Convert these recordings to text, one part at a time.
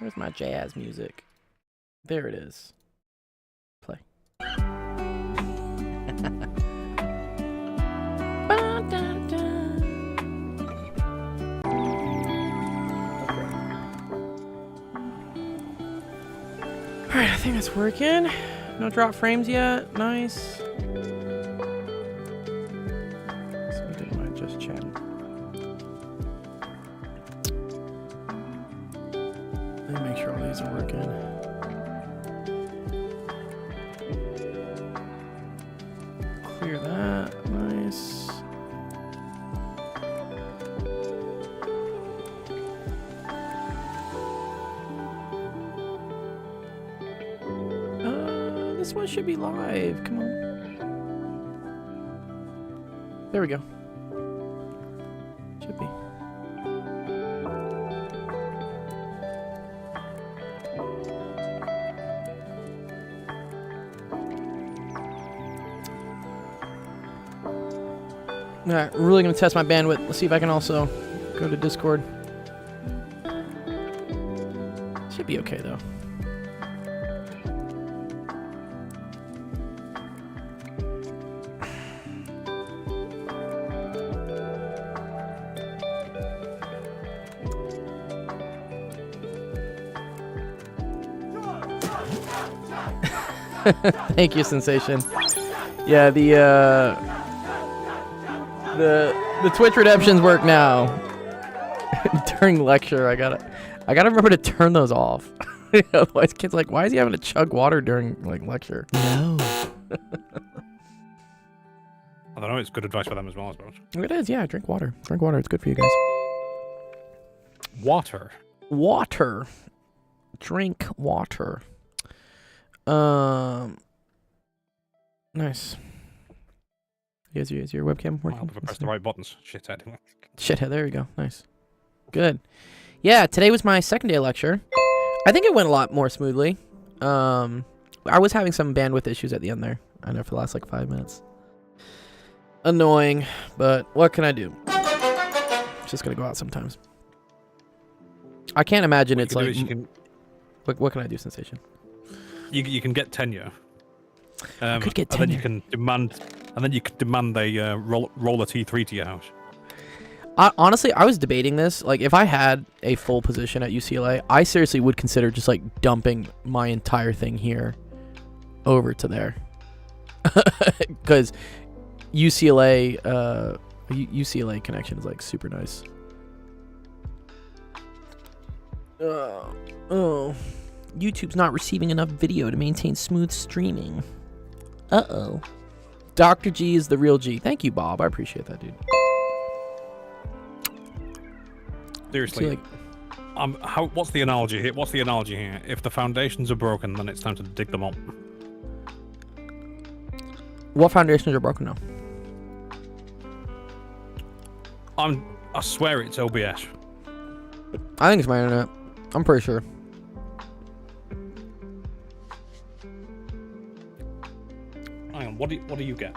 Where's my jazz music? There it is. Play. Alright, I think that's working. No drop frames yet. Nice. So we didn't mind just chatting. Let me make sure all these are working. Clear that. Nice. This one should be live. Come on. There we go. Should be. Alright, we're really gonna test my bandwidth. Let's see if I can also go to Discord. Should be okay though. Thank you, Sensation. Yeah, the Twitch redemptions work now. During lecture, I gotta remember to turn those off. Otherwise, kids are like, why is he having to chug water during like lecture? No. I don't know. It's good advice for them as well, I suppose. It is, yeah. Drink water. Drink water. It's good for you guys. Water. Water. Drink water. Nice. Is your webcam working? I'll press the right buttons. Shithead. Shithead, there you go. Nice. Good. Yeah, today was my second day of lecture. I think it went a lot more smoothly. I was having some bandwidth issues at the end there. I know for the last like 5 minutes. Annoying, but what can I do? It's just gonna go out sometimes. I can't imagine it's like... What can I do, Sensation? You can get tenure. I could get tenure. And then you can demand a roller T3 to your house. Honestly, I was debating this. Like, if I had a full position at UCLA, I seriously would consider just like dumping my entire thing here over to there, because UCLA connection is like super nice. Oh. YouTube's not receiving enough video to maintain smooth streaming. Uh-oh. Dr. G is the real G. Thank you, Bob. I appreciate that, dude. Seriously. What's the analogy here? What's the analogy here? If the foundations are broken, then it's time to dig them up. What foundations are broken now? I swear it's OBS. I think it's my internet. I'm pretty sure. Hang on, what do you get?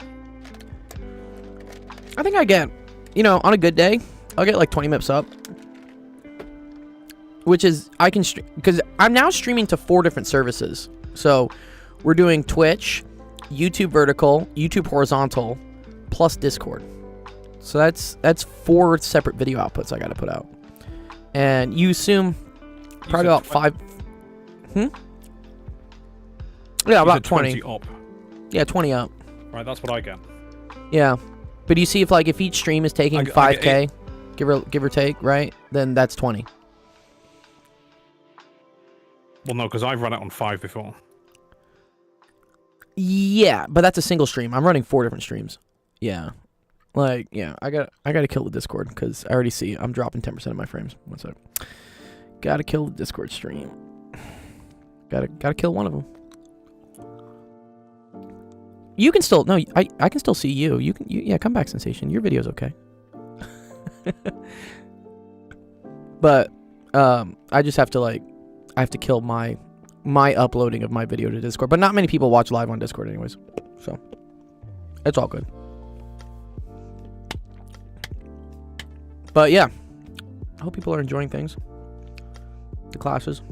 I think I get, on a good day, I'll get like 20 MIPS up. Which is, I can stream, because I'm now streaming to 4 different services. So, we're doing Twitch, YouTube vertical, YouTube horizontal, plus Discord. So that's 4 separate video outputs I gotta put out. And you assume probably about 5... Yeah, about 20 up. Yeah, 20 up. Right, that's what I get. Yeah. But you see if each stream is taking 5K, give or take, right? Then that's 20. Well, no, because I've run it on 5 before. Yeah, but that's a single stream. I'm running 4 different streams. Yeah. I gotta kill the Discord, because I already see I'm dropping 10% of my frames. One sec. Gotta kill the Discord stream. Gotta kill one of them. You can still... No, I can still see you. Yeah, come back, Sensation. Your video's okay. But, I just have to, I have to kill my uploading of my video to Discord. But not many people watch live on Discord anyways. So, it's all good. But, yeah. I hope people are enjoying things. The classes.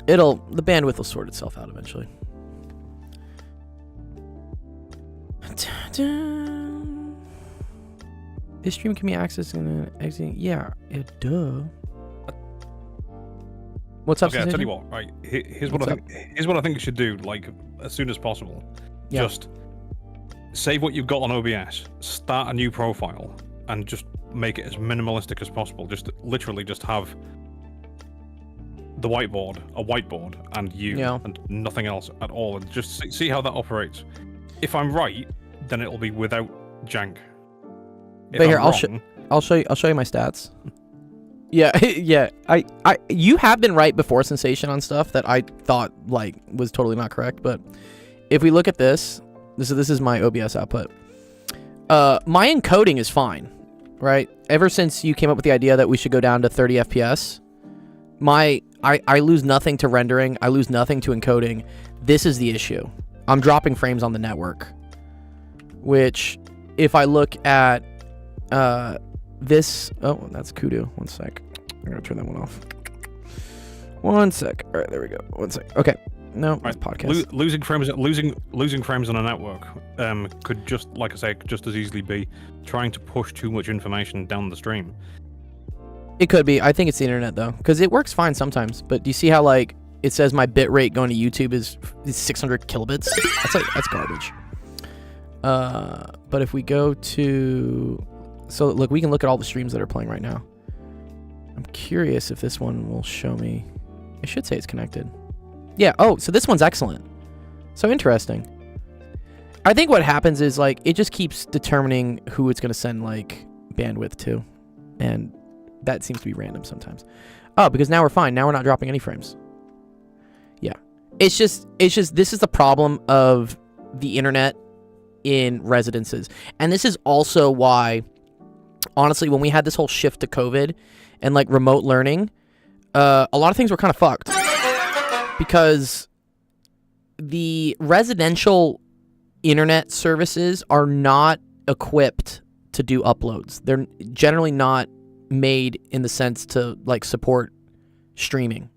The bandwidth will sort itself out eventually. This stream can be accessed in an exiting. Yeah, duh. What's up? Okay, I'll tell you what. Right, here's what I think. Here's what I think you should do. Like as soon as possible. Yeah. Just save what you've got on OBS. Start a new profile and just make it as minimalistic as possible. Just literally just have the whiteboard, a whiteboard, and you, and nothing else at all, and just see how that operates. If I'm right, then it'll be without jank. If but here, I'll show you my stats. Yeah, yeah. You have been right before, Sensation, on stuff that I thought like was totally not correct. But if we look at this is my OBS output. My encoding is fine, right? Ever since you came up with the idea that we should go down to 30 FPS, I lose nothing to rendering. I lose nothing to encoding. This is the issue. I'm dropping frames on the network, which if I look at this, oh, that's Kudu. One sec. I'm gonna turn that one off. One sec. All right, there we go. One sec. Okay. No, right. Podcast. Losing frames on a network could just, like I say, just as easily be trying to push too much information down the stream. It could be. I think it's the internet though, because it works fine sometimes. But do you see how like it says my bit rate going to YouTube is 600 kilobits? That's garbage. But if we go to, so look, we can look at all the streams that are playing right now. I'm curious if this one will show me. It should say it's connected. Yeah. Oh, so this one's excellent. So interesting. I think what happens is like it just keeps determining who it's going to send like bandwidth to, and that seems to be random sometimes. Oh, because now we're fine. Now we're not dropping any frames. Yeah. It's just this is the problem of the internet in residences. And this is also why, honestly, when we had this whole shift to COVID and like remote learning, a lot of things were kind of fucked. Because the residential internet services are not equipped to do uploads. They're generally not made in the sense to like support streaming.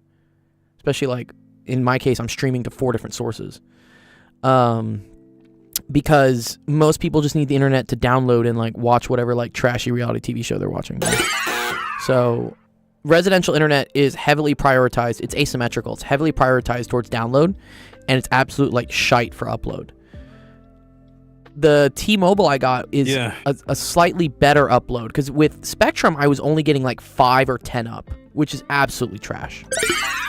Especially like in my case, I'm streaming to 4 different sources. Because most people just need the internet to download and like watch whatever like trashy reality TV show they're watching. So residential internet is heavily prioritized. It's asymmetrical. It's heavily prioritized towards download, and it's absolute like shite for upload. The T-Mobile I got is a slightly better upload, because with Spectrum I was only getting like 5 or 10 up, which is absolutely trash.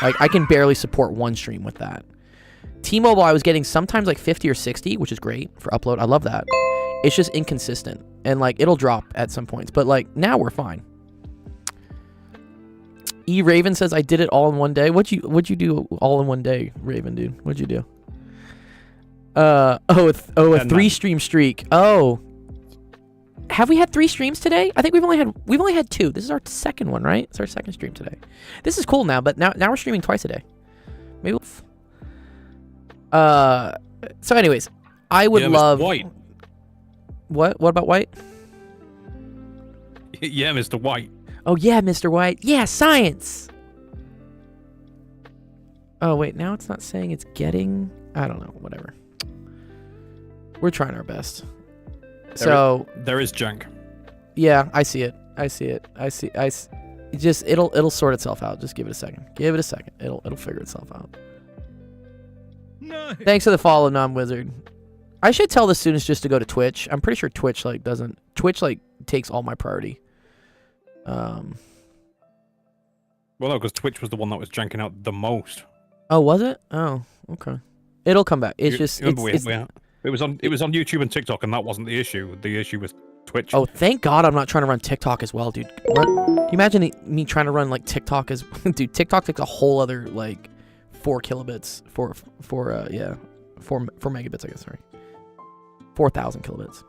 Like I can barely support one stream with that. T-Mobile I was getting sometimes like 50 or 60, which is great for upload. I love that. It's just inconsistent, and like it'll drop at some points, but like now we're fine. E Raven says I did it all in one day. What'd you do all in one day, Raven dude? What'd you do? A 3-stream streak. Oh, have we had 3 streams today? I think we've only had 2. This is our second one, right? It's our second stream today. This is cool now, but now we're streaming twice a day. Maybe. So anyways, I would love. Mr. White. What about White? Yeah, Mr. White. Oh yeah, Mr. White. Yeah, science. Oh wait, now it's not saying it's getting. I don't know. Whatever. We're trying our best. There is junk. Yeah, I see it. It'll sort itself out. Just give it a second. It'll figure itself out. No. Thanks for the follow, non-wizard. I should tell the students just to go to Twitch. I'm pretty sure Twitch takes all my priority. Well, no, because Twitch was the one that was janking out the most. Oh, was it? Oh, okay. It'll come back. It was on YouTube and TikTok, and that wasn't the issue. The issue was Twitch. Oh, thank God I'm not trying to run TikTok as well, dude. Can you imagine me trying to run like TikTok as dude? TikTok takes a whole other like 4 kilobits, 4 megabits, I guess. Sorry, 4,000 kilobits.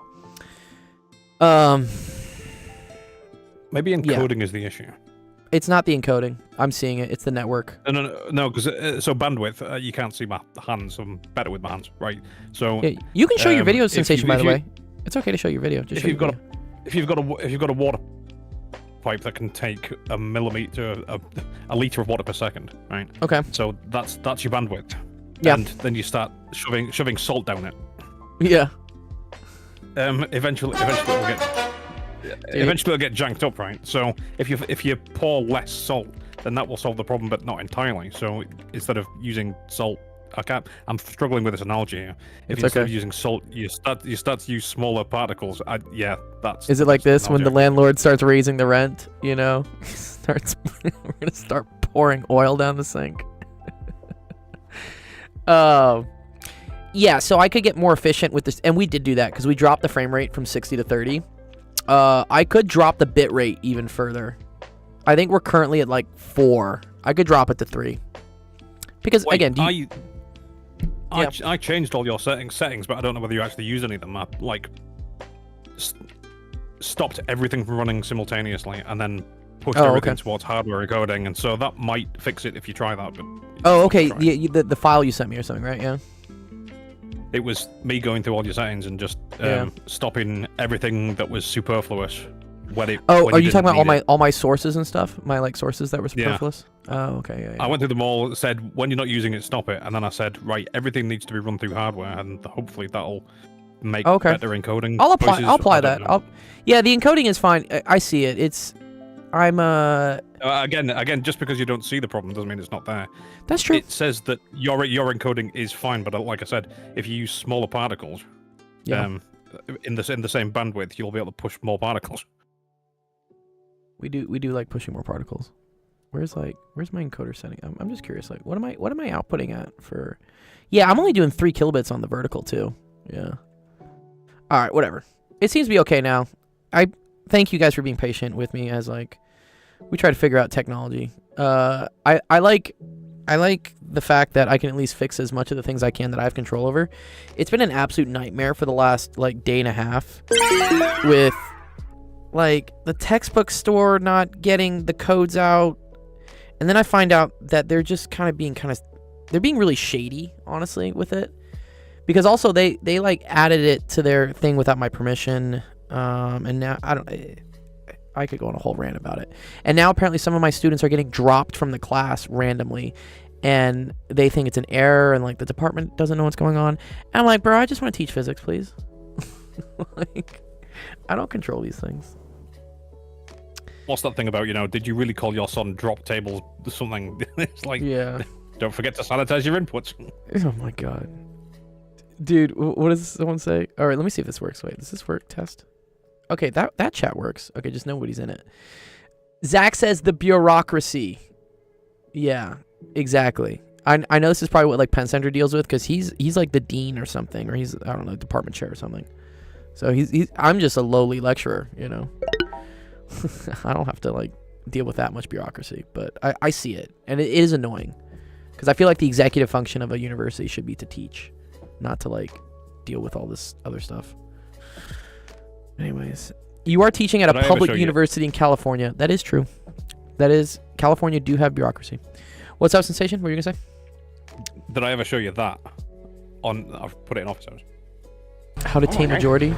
Maybe encoding is the issue. It's not the encoding. I'm seeing it. It's the network. No, because so bandwidth, you can't see my hands. I'm better with my hands, right? So yeah, you can show your video, Sensation. By the way, it's okay to show your video. If you've got a water pipe that can take a millimeter, a liter of water per second, right? Okay. So that's your bandwidth. Yeah. And then you start shoving salt down it. Yeah. Eventually it'll get janked up, right? So if you pour less salt, then that will solve the problem, but not entirely. So instead of using salt, I'm struggling with this analogy here. If instead of using salt, you start to use smaller particles. That's. Is it like this when the analogy. landlord starts raising the rent? You know, we're gonna start pouring oil down the sink. Yeah. So I could get more efficient with this, and we did do that because we dropped the frame rate from 60 to 30. I could drop the bit rate even further. I think we're currently at like 4. I could drop it to 3. Because again, I changed all your settings, but I don't know whether you actually use any of them. I stopped everything from running simultaneously, and then pushed everything towards hardware encoding, and so that might fix it if you try that. But okay, the file you sent me or something, right? Yeah. It was me going through all your settings and just stopping everything that was superfluous. When are you talking about all my sources and stuff? My sources that were superfluous? Yeah. Oh, okay. Yeah. I went through them all, said when you're not using it, stop it, and then I said, right, everything needs to be run through hardware, and hopefully that'll make better encoding. I'll apply that. Yeah, the encoding is fine. I see it. Again, just because you don't see the problem doesn't mean it's not there. That's true. It says that your encoding is fine, but like I said, if you use smaller particles, in the same bandwidth, you'll be able to push more particles. We do like pushing more particles. Where's my encoder setting? I'm just curious. Like, what am I outputting at for? Yeah, I'm only doing 3 kilobits on the vertical too. Yeah. All right, whatever. It seems to be okay now. I thank you guys for being patient with me as we try to figure out technology. I like the fact that I can at least fix as much of the things I can that I have control over. It's been an absolute nightmare for the last day and a half with the textbook store not getting the codes out, and then I find out that they're just they're being really shady, honestly, with it, because also they added it to their thing without my permission, and now I could go on a whole rant about it. And now apparently some of my students are getting dropped from the class randomly, and they think it's an error, and the department doesn't know what's going on. And I'm like, bro, I just want to teach physics, please. I don't control these things. What's that thing about, did you really call your son drop tables something? It's yeah. Don't forget to sanitize your inputs. Oh my god. Dude, what does someone say? All right, let me see if this works. Wait, does this work? Test. Okay, that chat works. Okay, just nobody's in it. Zach says the bureaucracy. Yeah, exactly. I know this is probably what Penn Center deals with, because he's the dean or something, or he's, I don't know, department chair or something. So I'm just a lowly lecturer, I don't have to deal with that much bureaucracy, but I see it, and it is annoying, because I feel like the executive function of a university should be to teach, not to deal with all this other stuff. Anyways, you are teaching at a public university in California. That is true. That is, California do have bureaucracy. What's up, Sensation? What are you gonna say? Did I ever show you that? I've put it in office hours. How to tame a Geordie?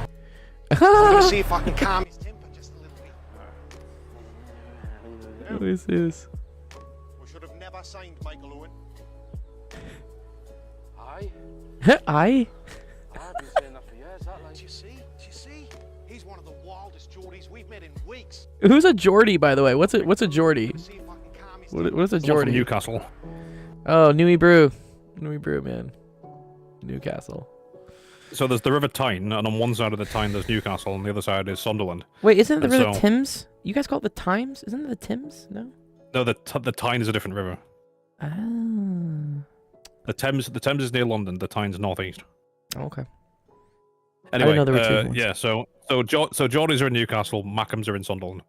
I'm gonna see if I can calm his temper just a little bit. What is this? We should have never signed Michael Owen. Aye. Aye? I've been saying that for years, Do you see? He's one of the wildest Geordies we've met in weeks. Who's a Geordie, by the way? What's a Geordie? See if I can calm his What is a From Geordie? Newcastle. Oh, Newey Brew, man. Newcastle. So there's the River Tyne, and on one side of the Tyne there's Newcastle, and the other side is Sunderland. Wait, isn't it the And River Thames? You guys call it the Times? Isn't it the Thames? No. No, the Tyne is a different river. Ah. The Thames is near London. The Tyne's northeast. Okay. Anyway, know there were two ones. yeah. So Geordies are in Newcastle, Mackems are in Sunderland.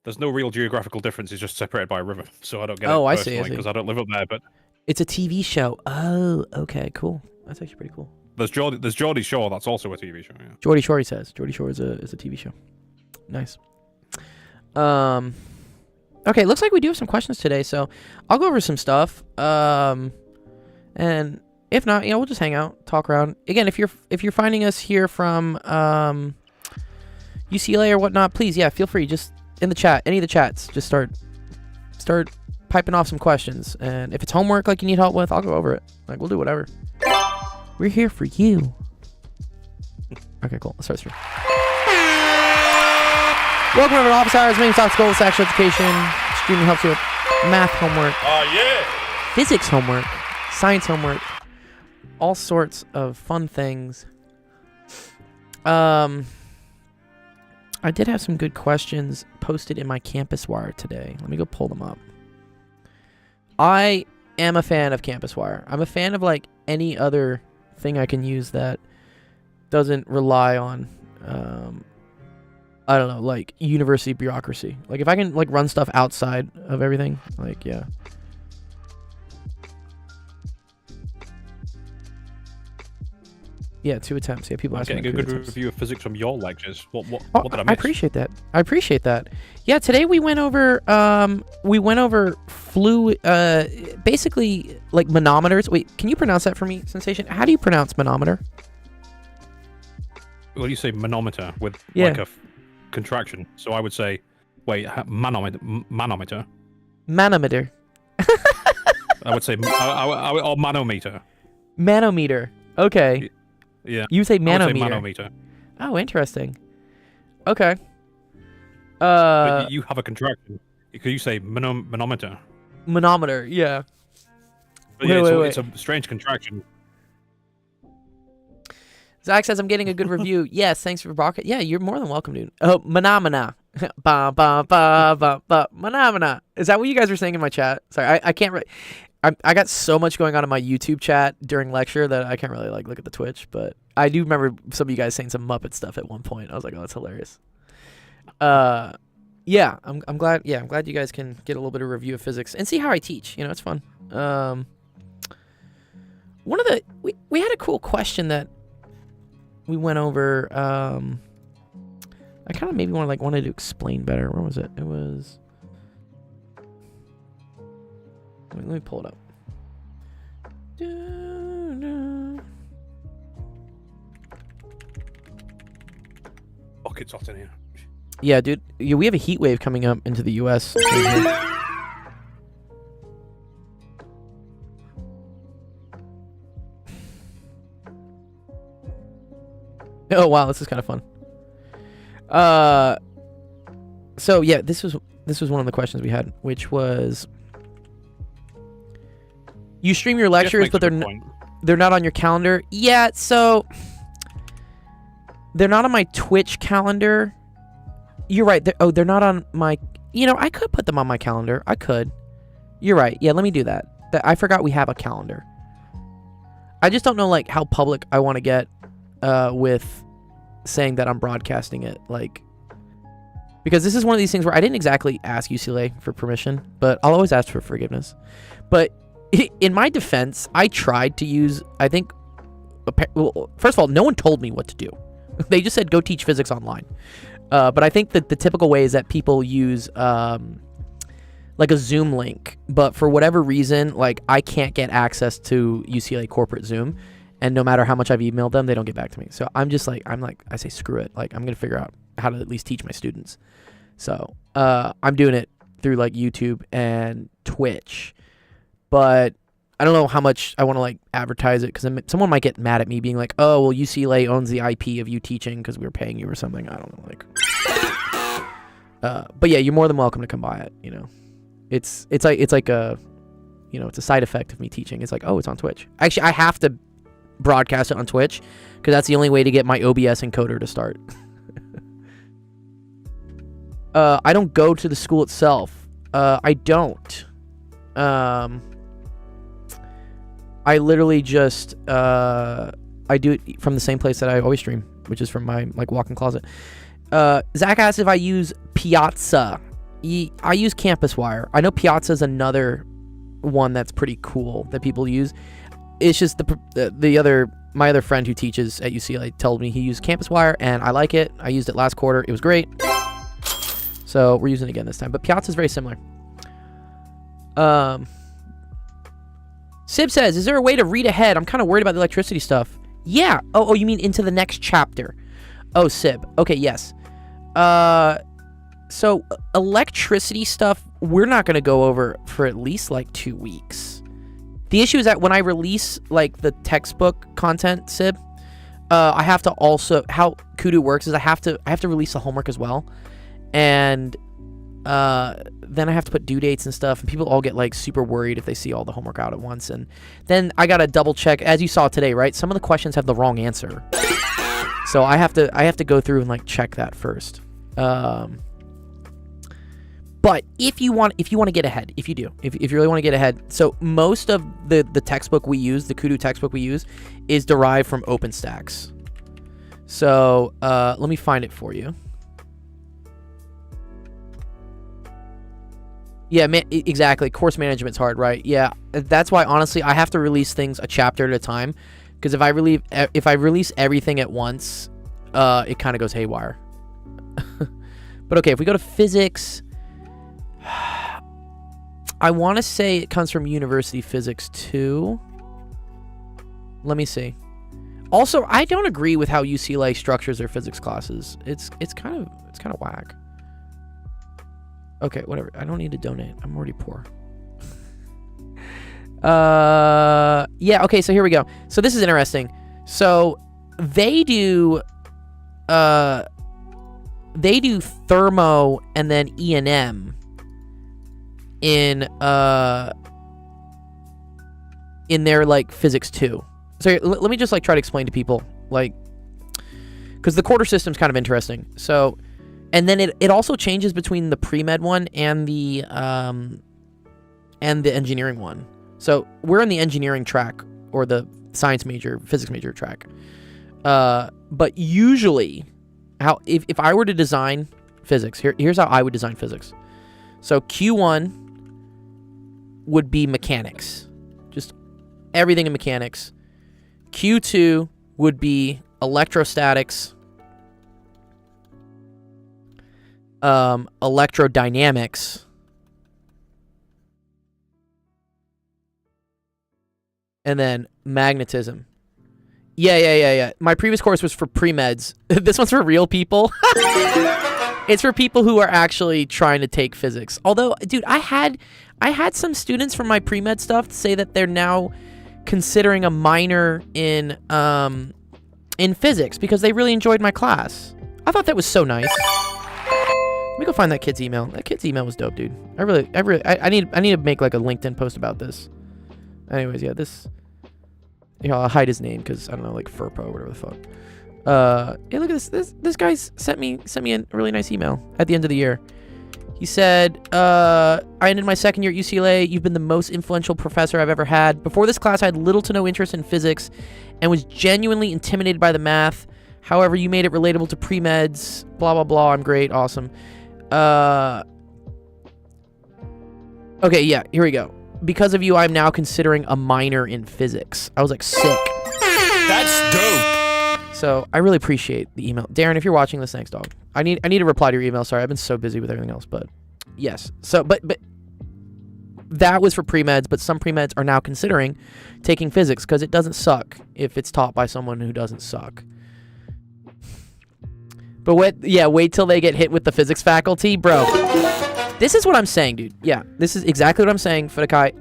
There's no real geographical difference. It's just separated by a river. So I don't get it. I see. Because I don't live up there. But It's a TV show. Oh, okay, cool. That's actually pretty cool. there's Geordie Shore. That's also a TV show. Yeah. Geordie Shore, he says. Geordie Shore is a TV show. Nice. Okay, looks like we do have some questions today, so I'll go over some stuff. And if not, we'll just hang out, talk around. Again, if you're finding us here from UCLA or whatnot, please, feel free. Just in the chat, any of the chats, just start start piping off some questions. And if it's homework like you need help with, I'll go over it. Like, we'll do whatever. We're here for you. Okay, cool. Let's start stream. Welcome over to Office Hours. My name's Dr. Gold, Sexual Education. Streaming helps you with math homework, physics homework, science homework, all sorts of fun things. I did have some good questions posted in my Campus Wire today. Let me go pull them up. I am a fan of Campus Wire. I'm a fan of like any other thing I can use that doesn't rely on I don't know, like university bureaucracy. Like if I can like run stuff outside of everything, like yeah. Yeah, 2 attempts. Yeah, people I'm ask me getting a like 2 good attempts. review of physics from your lectures. What Oh, did I I miss? appreciate that. I appreciate that. Yeah, today we went over basically like manometers. Wait, can you pronounce that for me, Sensation? How do you pronounce manometer? Well, you say manometer with Yeah. like a contraction. So I would say, wait, manometer. Manometer. I would say, or manometer. Manometer. Okay. Yeah. You say I would say manometer. manometer. Oh, interesting. Okay. But you have a contraction. Because you say manometer. Manometer. Yeah. But yeah, Wait. it's a strange contraction. Zach says I'm getting a good review. Yes, thanks for Rocket. Yeah, you're more than welcome, dude. Oh, Manamana. Ba ba ba ba ba. Manamana. Is that what you guys were saying in my chat? Sorry, I can't. I got so much going on in my YouTube chat during lecture that I can't really like look at the Twitch. But I do remember some of you guys saying some Muppet stuff at one point. I was like, oh, that's hilarious. Yeah, I'm glad. Yeah, I'm glad you guys can get a little bit of review of physics and see how I teach. You know, it's fun. One of the we had a cool question that we went over. I kind of maybe wanted to explain better. Where was it? It was. Let me pull it up. Buckets hot in here. Yeah, dude. Yeah, we have a heat wave coming up into the U.S. Oh wow, this is kind of fun. So yeah, this was one of the questions we had, which was, you stream your lectures, but they're not on your calendar. Yeah, so they're not on my Twitch calendar. You're right. They're not on my. You know, I could put them on my calendar. I could. You're right. Yeah, let me do that. I forgot we have a calendar. I just don't know like how public I want to get with saying that I'm broadcasting it, like, because this is one of these things where I didn't exactly ask UCLA for permission, but I'll always ask for forgiveness. But in my defense, I tried to use, I think, well, first of all, no one told me what to do. They just said go teach physics online. But I think that the typical way is that people use like a Zoom link, but for whatever reason, like I can't get access to UCLA corporate Zoom, and no matter how much I've emailed them, they don't get back to me. So I say screw it. Like I'm gonna figure out how to at least teach my students. So I'm doing it through like YouTube and Twitch, but I don't know how much I want to like advertise it, because someone might get mad at me being like, oh, well, UCLA owns the IP of you teaching because we were paying you or something. I don't know, like. But yeah, you're more than welcome to come by it. You know, it's like a, you know, it's a side effect of me teaching. It's like, oh, it's on Twitch. Actually, I have to broadcast it on Twitch because that's the only way to get my OBS encoder to start. I don't go to the school itself. I don't. I literally just I do it from the same place that I always stream, which is from my like walk-in closet. Zach asked if I use Piazza. I use Campus Wire. I know Piazza is another one that's pretty cool that people use. It's just my other friend who teaches at UCLA told me he used Campus Wire, and I like it. I used it last quarter. It was great. So we're using it again this time. But Piazza is very similar. Sib says, is there a way to read ahead? I'm kind of worried about the electricity stuff. Yeah. Oh, you mean into the next chapter? Oh, Sib. Okay, yes. So electricity stuff we're not going to go over for at least like 2 weeks. The issue is that when I release like the textbook content, Sib, I have to also, how Kudu works is I have to release the homework as well, and then I have to put due dates and stuff, and people all get like super worried if they see all the homework out at once, and then I gotta double check, as you saw today, right? Some of the questions have the wrong answer, so I have to go through and like check that first. But if you want to get ahead, if you really want to get ahead, so most of the textbook we use, the Kudu textbook we use, is derived from OpenStax. So let me find it for you. Yeah, exactly. Course management's hard, right? Yeah, that's why honestly I have to release things a chapter at a time, because if I release everything at once, it kind of goes haywire. But okay, if we go to physics, I want to say it comes from University Physics 2. Let me see. Also, I don't agree with how UCLA structures their physics classes. It's kind of whack. Okay, whatever. I don't need to donate. I'm already poor. Yeah, okay, so here we go. So this is interesting. So they do thermo and then E&M in their like physics 2. So let me just like try to explain to people, like, because the quarter system's kind of interesting. So, and then it also changes between the pre-med one and the engineering one. So we're in the engineering track, or the science major, physics major track. But usually, if I were to design physics, here's how I would design physics. So Q1 would be mechanics, just everything in mechanics. Q2 would be electrostatics, electrodynamics, and then magnetism. Yeah. My previous course was for pre-meds. This one's for real people. It's for people who are actually trying to take physics. Although, dude, I had some students from my pre-med stuff say that they're now considering a minor in physics because they really enjoyed my class. I thought that was so nice. Let me go find that kid's email. That kid's email was dope, dude. I need to make like a LinkedIn post about this. Anyways, yeah, this. You know, I'll hide his name because I don't know, like Furpo or whatever the fuck. Yeah, look at this. This guy sent me a really nice email at the end of the year. He said, I ended my second year at UCLA. You've been the most influential professor I've ever had. Before this class, I had little to no interest in physics and was genuinely intimidated by the math. However, you made it relatable to pre-meds. Blah, blah, blah. I'm great. Awesome. Okay, yeah, here we go. Because of you, I'm now considering a minor in physics. I was like, sick. That's dope. So I really appreciate the email. Darren, if you're watching this, thanks, dog. I need to reply to your email. Sorry, I've been so busy with everything else, but yes. So, but that was for pre-meds, but some pre-meds are now considering taking physics because it doesn't suck if it's taught by someone who doesn't suck. But wait till they get hit with the physics faculty, bro. This is what I'm saying, dude. Yeah, this is exactly what I'm saying, Fudakai.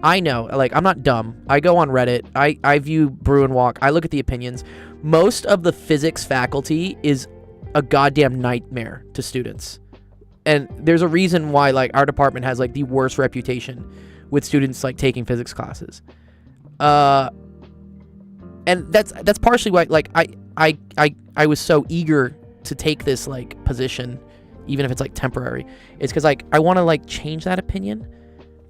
I know, like, I'm not dumb. I go on Reddit. I view Brew and Walk. I look at the opinions. Most of the physics faculty is a goddamn nightmare to students. And there's a reason why, like, our department has, like, the worst reputation with students, like, taking physics classes. And that's partially why, like, I was so eager to take this, like, position, even if it's like temporary. It's because like I want to like change that opinion,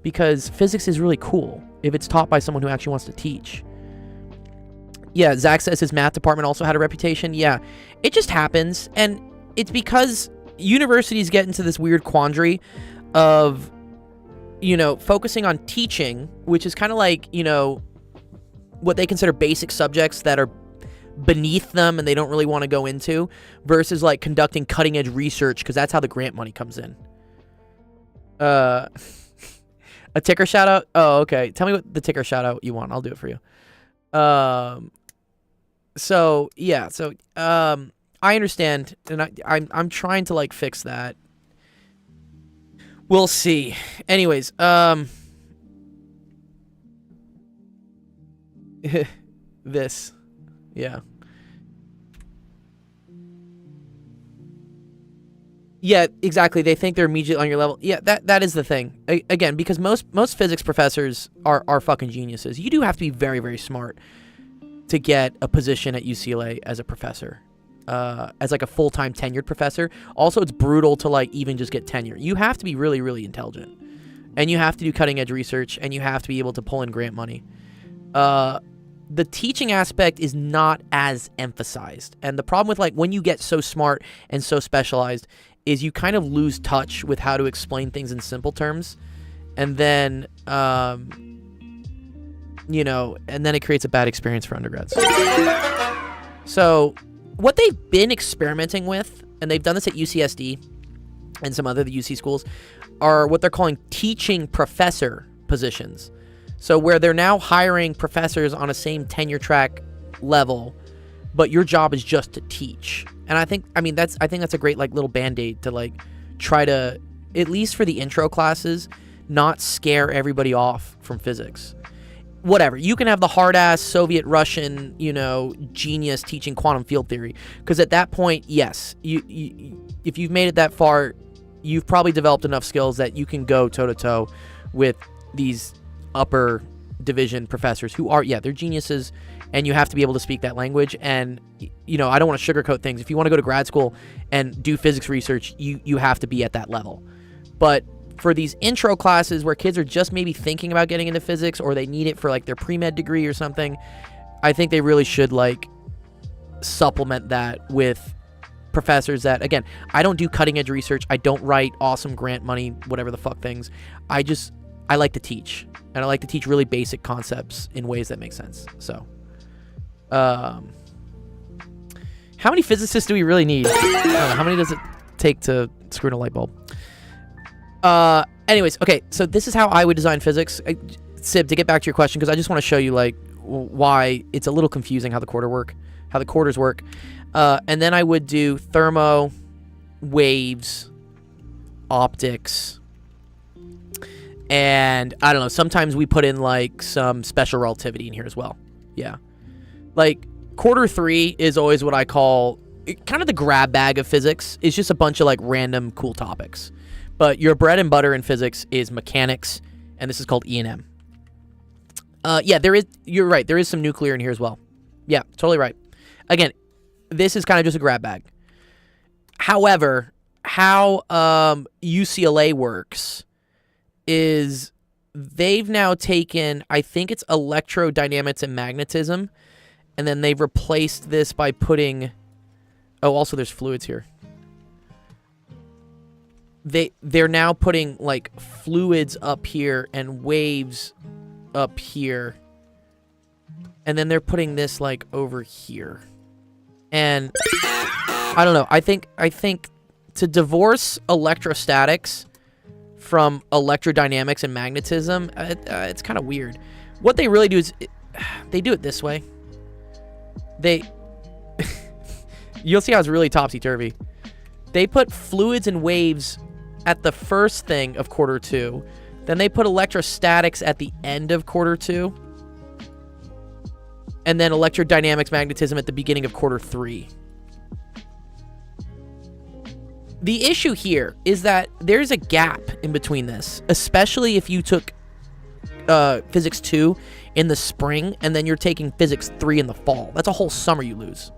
because physics is really cool if it's taught by someone who actually wants to teach. Yeah, Zach says his math department also had a reputation. Yeah, it just happens, and it's because universities get into this weird quandary of, you know, focusing on teaching, which is kind of like, you know, what they consider basic subjects that are beneath them and they don't really want to go into, versus like conducting cutting edge research, because that's how the grant money comes in. A ticker shout out. Oh, okay. Tell me what the ticker shout out you want. I'll do it for you. So yeah. So I understand, and I'm trying to like fix that. We'll see. Anyways, this. Yeah. Yeah, exactly. They think they're immediately on your level. Yeah, that is the thing. Again, because most physics professors are fucking geniuses. You do have to be very, very smart to get a position at UCLA as a professor. As like a full-time tenured professor. Also, it's brutal to like even just get tenure. You have to be really, really intelligent. And you have to do cutting-edge research, and you have to be able to pull in grant money. The teaching aspect is not as emphasized. And the problem with like when you get so smart and so specialized is you kind of lose touch with how to explain things in simple terms. And then, you know, and then it creates a bad experience for undergrads. So what they've been experimenting with, and they've done this at UCSD and some other UC schools, are what they're calling teaching professor positions. So where they're now hiring professors on a same tenure track level, but your job is just to teach. And I think that's a great like little band-aid to like try to, at least for the intro classes, not scare everybody off from physics. Whatever, you can have the hard-ass Soviet Russian, you know, genius teaching quantum field theory, because at that point, yes, you if you've made it that far, you've probably developed enough skills that you can go toe-to-toe with these upper division professors who are, yeah, they're geniuses, and you have to be able to speak that language. And, you know, I don't want to sugarcoat things. If you want to go to grad school and do physics research, you have to be at that level. But for these intro classes where kids are just maybe thinking about getting into physics, or they need it for like their pre-med degree or something, I think they really should like supplement that with professors that, again, I don't do cutting edge research. I don't write awesome grant money, whatever the fuck things. I like to teach, and I like to teach really basic concepts in ways that make sense. So, how many physicists do we really need? I don't know, how many does it take to screw in a light bulb? Anyways, okay, so this is how I would design physics. Sib, to get back to your question, because I just want to show you like why it's a little confusing how the quarters work. And then I would do thermo, waves, optics, and I don't know, sometimes we put in like some special relativity in here as well. Yeah. Like quarter 3 is always what I call kind of the grab bag of physics. It's just a bunch of like random cool topics. But your bread and butter in physics is mechanics, and this is called E&M. Yeah, you're right, there is some nuclear in here as well. Yeah, totally right. Again, this is kind of just a grab bag. However, how UCLA works is they've now taken, I think it's electrodynamics and magnetism, and then they've replaced this by putting, oh, also there's fluids here. They're now putting like fluids up here and waves up here, and then they're putting this like over here. And I don't know, I think to divorce electrostatics from electrodynamics and magnetism, it's kind of weird. What they really do is they do it this way. You'll see how it's really topsy-turvy. They put fluids and waves at the first thing of quarter 2. Then they put electrostatics at the end of quarter 2. And then electrodynamics, magnetism at the beginning of quarter 3. The issue here is that there's a gap in between this, especially if you took physics 2 in the spring and then you're taking physics 3 in the fall. That's a whole summer you lose.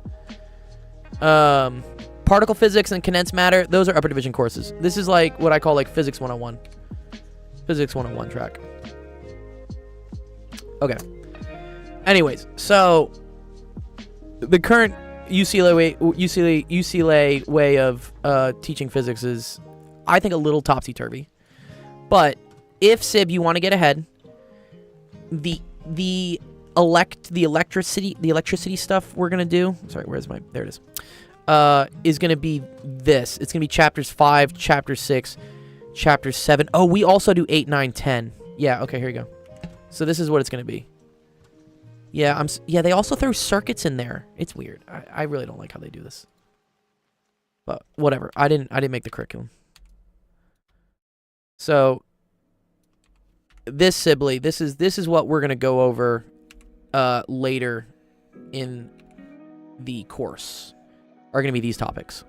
Particle physics and condensed matter, those are upper division courses. This is like what I call like physics 101. Physics 101 track. Okay. Anyways, so the current UCLA way of teaching physics is, I think, a little topsy-turvy. But if, Sib, you want to get ahead, the electricity stuff we're gonna do. Sorry, where's my? There it is. Is gonna be this. It's gonna be chapters 5, chapter 6, chapter 7. Oh, we also do 8, 9, 10. Yeah. Okay. Here you go. So this is what it's gonna be. Yeah. Yeah. They also throw circuits in there. It's weird. I really don't like how they do this. But whatever. I didn't make the curriculum. So this Sibley, this is what we're gonna go over later in the course. Are gonna be these topics.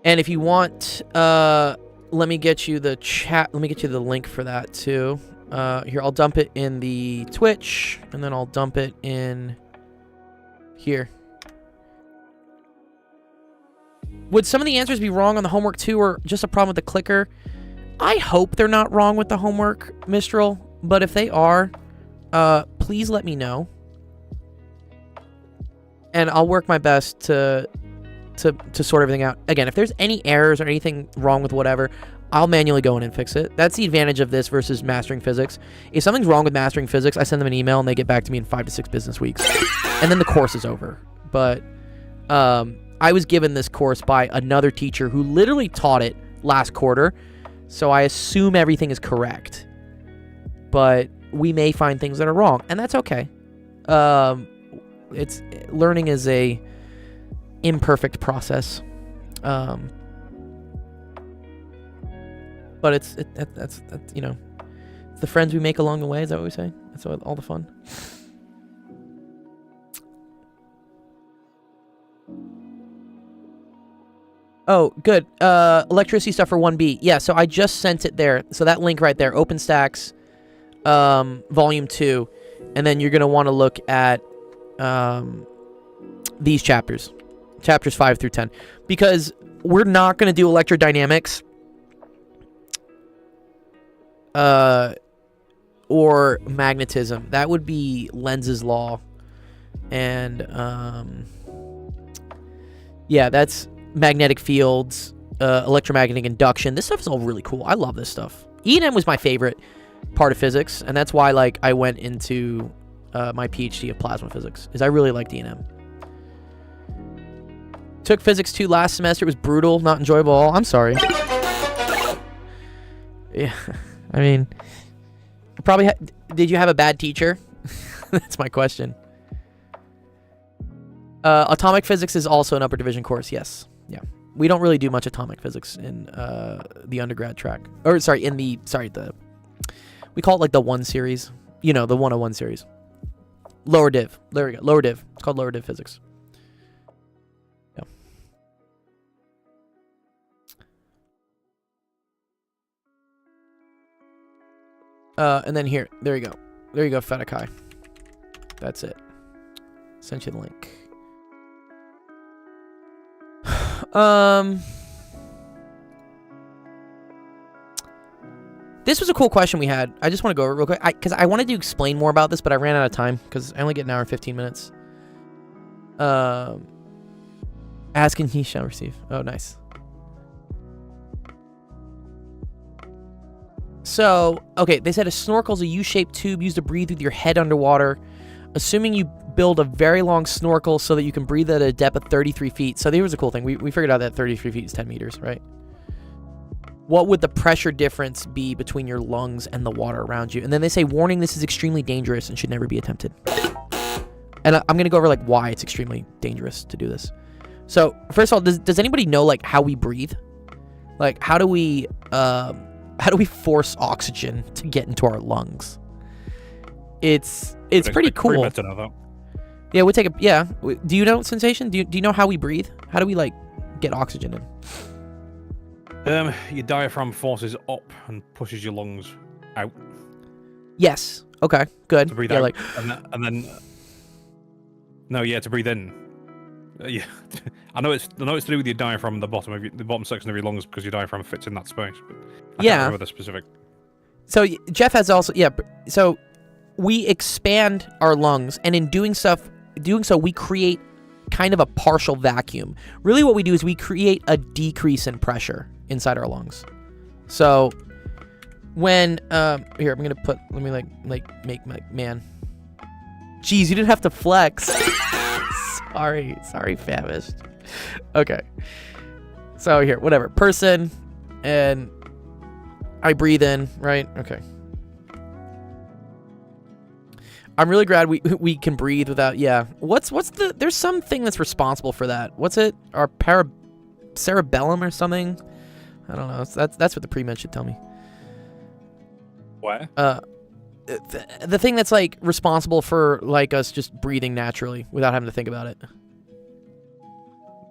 And if you want, let me get you the chat. Let me get you the link for that too. Here, I'll dump it in the Twitch, and then I'll dump it in here. Would some of the answers be wrong on the homework too, or just a problem with the clicker? I hope they're not wrong with the homework, Mistral. But if they are, please let me know, and I'll work my best to sort everything out. Again, if there's any errors or anything wrong with whatever, I'll manually go in and fix it. That's the advantage of this versus mastering physics. If something's wrong with mastering physics, I send them an email and they get back to me in 5 to 6 business weeks. And then the course is over. But I was given this course by another teacher who literally taught it last quarter. So I assume everything is correct. But we may find things that are wrong, and that's okay. It's learning is a imperfect process. But that's you know, it's the friends we make along the way. Is that what we say? That's all the fun. Oh, good. Electricity stuff for 1B. Yeah, so I just sent it there. So that link right there, OpenStax, Volume 2, and then you're gonna want to look at these chapters 5 through 10, because we're not gonna do electrodynamics or magnetism. That would be Lenz's law, and yeah, that's magnetic fields, electromagnetic induction. This stuff is all really cool. I love this stuff. E&M was my favorite part of physics, and that's why like I went into my PhD of plasma physics, is I really liked E&M. Took physics 2 last semester. It was brutal, not enjoyable at all. I'm sorry. Yeah, I mean, probably did you have a bad teacher? That's my question. Atomic physics is also an upper division course. Yes. Yeah. We don't really do much atomic physics in the undergrad track. Or sorry, we call it like the 1 series. You know, the 101 series. Lower div. There we go. Lower div. It's called lower div physics. Yeah. And then here. There you go. There you go, Fatakai. That's it. Sent you the link. This was a cool question we had. I just want to go over it real quick, because I wanted to explain more about this, but I ran out of time because I only get an hour and 15 minutes. Asking he shall receive. Oh, nice. So, okay, they said a snorkel is a U-shaped tube used to breathe with your head underwater. Assuming you build a very long snorkel so that you can breathe at a depth of 33 feet. So here's a cool thing. We figured out that 33 feet is 10 meters, right? What would the pressure difference be between your lungs and the water around you? And then they say, warning, this is extremely dangerous and should never be attempted. And I'm going to go over like why it's extremely dangerous to do this. So first of all, does anybody know like how we breathe? Like how do we force oxygen to get into our lungs? It's pretty cool. Yeah, we take a Do you know, Sensation? Do you know how we breathe? How do we like get oxygen in? Your diaphragm forces up and pushes your lungs out. Yes. Okay. Good. To breathe yeah, out, like and then. No, yeah, to breathe in. Yeah, I know it's to do with your diaphragm, the bottom section of your lungs, because your diaphragm fits in that space. But I can't remember the specific. So Jeff has also So we expand our lungs, and in doing so, we create kind of a partial vacuum. Really, what we do is we create a decrease in pressure inside our lungs. So when here, I'm gonna put. Let me like make my man. Jeez, you didn't have to flex. sorry, famished. Okay. So here, whatever. Person, and I breathe in, right? Okay. I'm really glad we can breathe without. Yeah. What's the? There's something that's responsible for that. What's it? Our cerebellum or something. I don't know. That's what the pre-med should tell me. Where? The thing that's like responsible for like us just breathing naturally without having to think about it.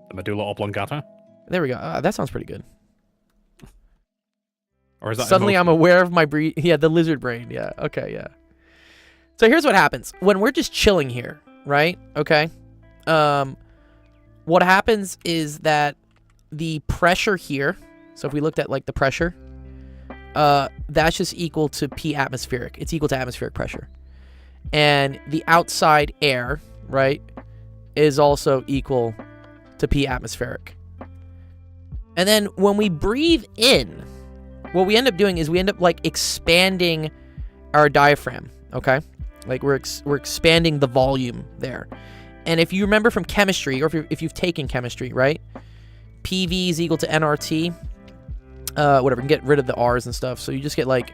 The medulla oblongata? There we go. That sounds pretty good. Or is that Suddenly I'm emotional? aware of my breath. Yeah, the lizard brain. Yeah. Okay, yeah. So here's what happens. When we're just chilling here, right? Okay. What happens is that the pressure here, so if we looked at like the pressure, that's just equal to P atmospheric. It's equal to atmospheric pressure. And the outside air, right, is also equal to P atmospheric. And then when we breathe in, what we end up doing is we end up like expanding our diaphragm, okay? Like we're expanding the volume there. And if you remember from chemistry, or if you've taken chemistry, right? PV is equal to nRT. Whatever, you can get rid of the R's and stuff. So you just get like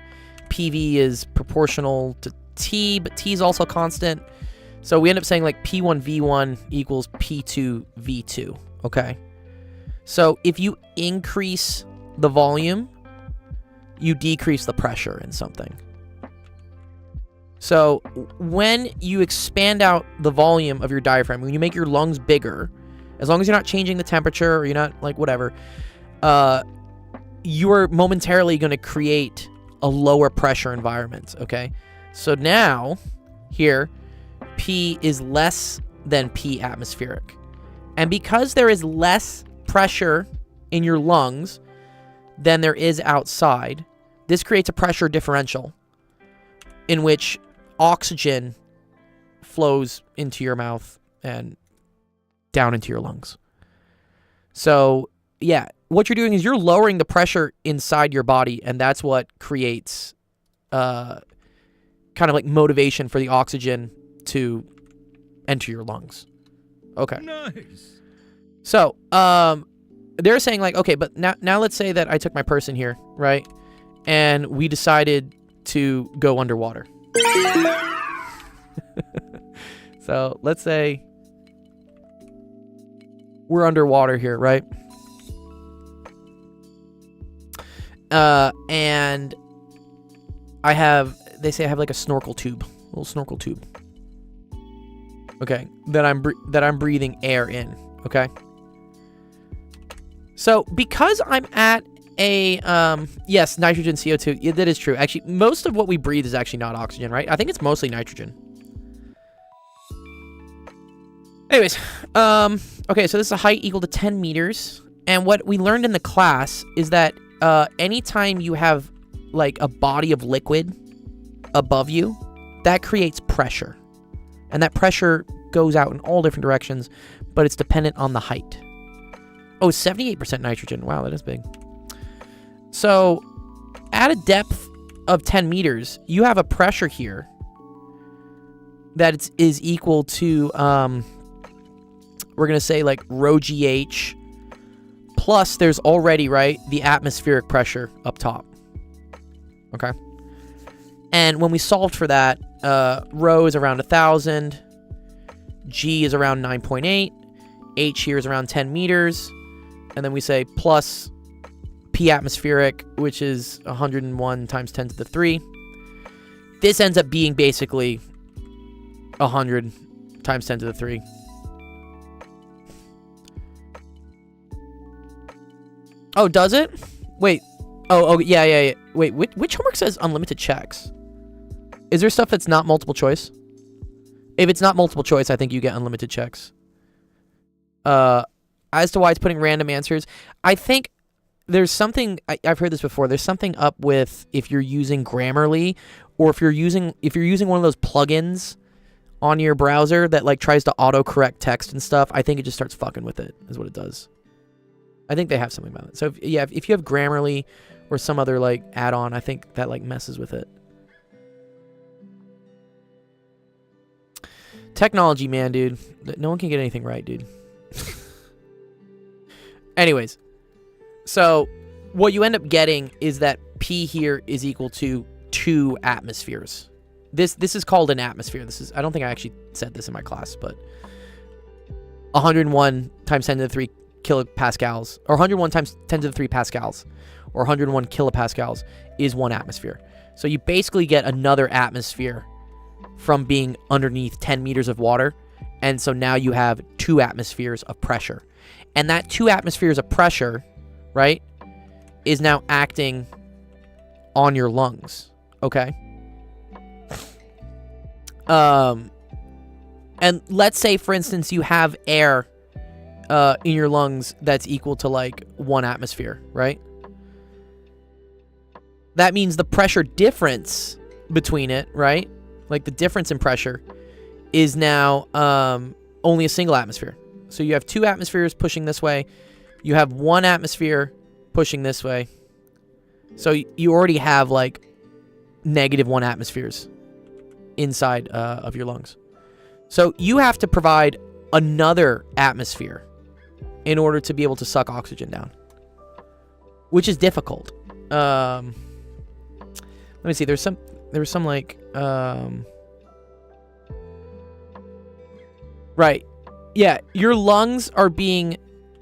PV is proportional to T, but T is also constant. So we end up saying like P1V1 equals P2V2, okay? So if you increase the volume, you decrease the pressure in something. So when you expand out the volume of your diaphragm, when you make your lungs bigger, as long as you're not changing the temperature or you're not like whatever, you're momentarily going to create a lower pressure environment, okay? So now, here, P is less than P atmospheric. And because there is less pressure in your lungs than there is outside, this creates a pressure differential in which oxygen flows into your mouth and down into your lungs. So, yeah, what you're doing is you're lowering the pressure inside your body, and that's what creates kind of like motivation for the oxygen to enter your lungs. Okay. Nice. So, they're saying like, okay, but now let's say that I took my person here, right? And we decided to go underwater. So let's say we're underwater here, right? And they say I have like a snorkel tube, a little snorkel tube. Okay, that I'm breathing air in. Okay. So because I'm at a yes, nitrogen, CO2. Yeah, that is true. Actually, most of what we breathe is actually not oxygen, right? I think it's mostly nitrogen. Anyways, okay, so this is a height equal to 10 meters. And what we learned in the class is that anytime you have like a body of liquid above you, that creates pressure. And that pressure goes out in all different directions, but it's dependent on the height. Oh, 78% nitrogen. Wow, that is big. So, at a depth of 10 meters, you have a pressure here that is equal to, we're going to say like rho GH, plus there's already, right, the atmospheric pressure up top. Okay? And when we solved for that, rho is around 1,000, G is around 9.8, H here is around 10 meters, and then we say plus P atmospheric, which is 101 times 10 to the 3. This ends up being basically 100 times 10 to the 3. Oh, does it? Wait. Oh, yeah. Wait, which homework says unlimited checks? Is there stuff that's not multiple choice? If it's not multiple choice, I think you get unlimited checks. As to why it's putting random answers, I think there's something, I've heard this before, there's something up with if you're using Grammarly, or if you're using one of those plugins on your browser that like tries to autocorrect text and stuff, I think it just starts fucking with it, is what it does. I think they have something about it. So if you have Grammarly or some other like add-on, I think that like messes with it. Technology, man, dude. No one can get anything right, dude. Anyways, so what you end up getting is that P here is equal to 2 atmospheres. This is called an atmosphere. I don't think I actually said this in my class, but 101 times 10 to the 3 kilopascals, or 101 times 10 to the 3 pascals, or 101 kilopascals is 1 atmosphere. So you basically get another atmosphere from being underneath 10 meters of water. And so now you have 2 atmospheres of pressure. And that 2 atmospheres of pressure, right, is now acting on your lungs. Okay? And let's say, for instance, you have air in your lungs that's equal to like 1 atmosphere, right? That means the pressure difference between it, right? Like the difference in pressure is now only a single atmosphere. So you have 2 atmospheres pushing this way. You have 1 atmosphere pushing this way. So you already have like -1 atmospheres inside of your lungs. So you have to provide another atmosphere in order to be able to suck oxygen down, which is difficult. Let me see. There was some like right. Yeah, your lungs are being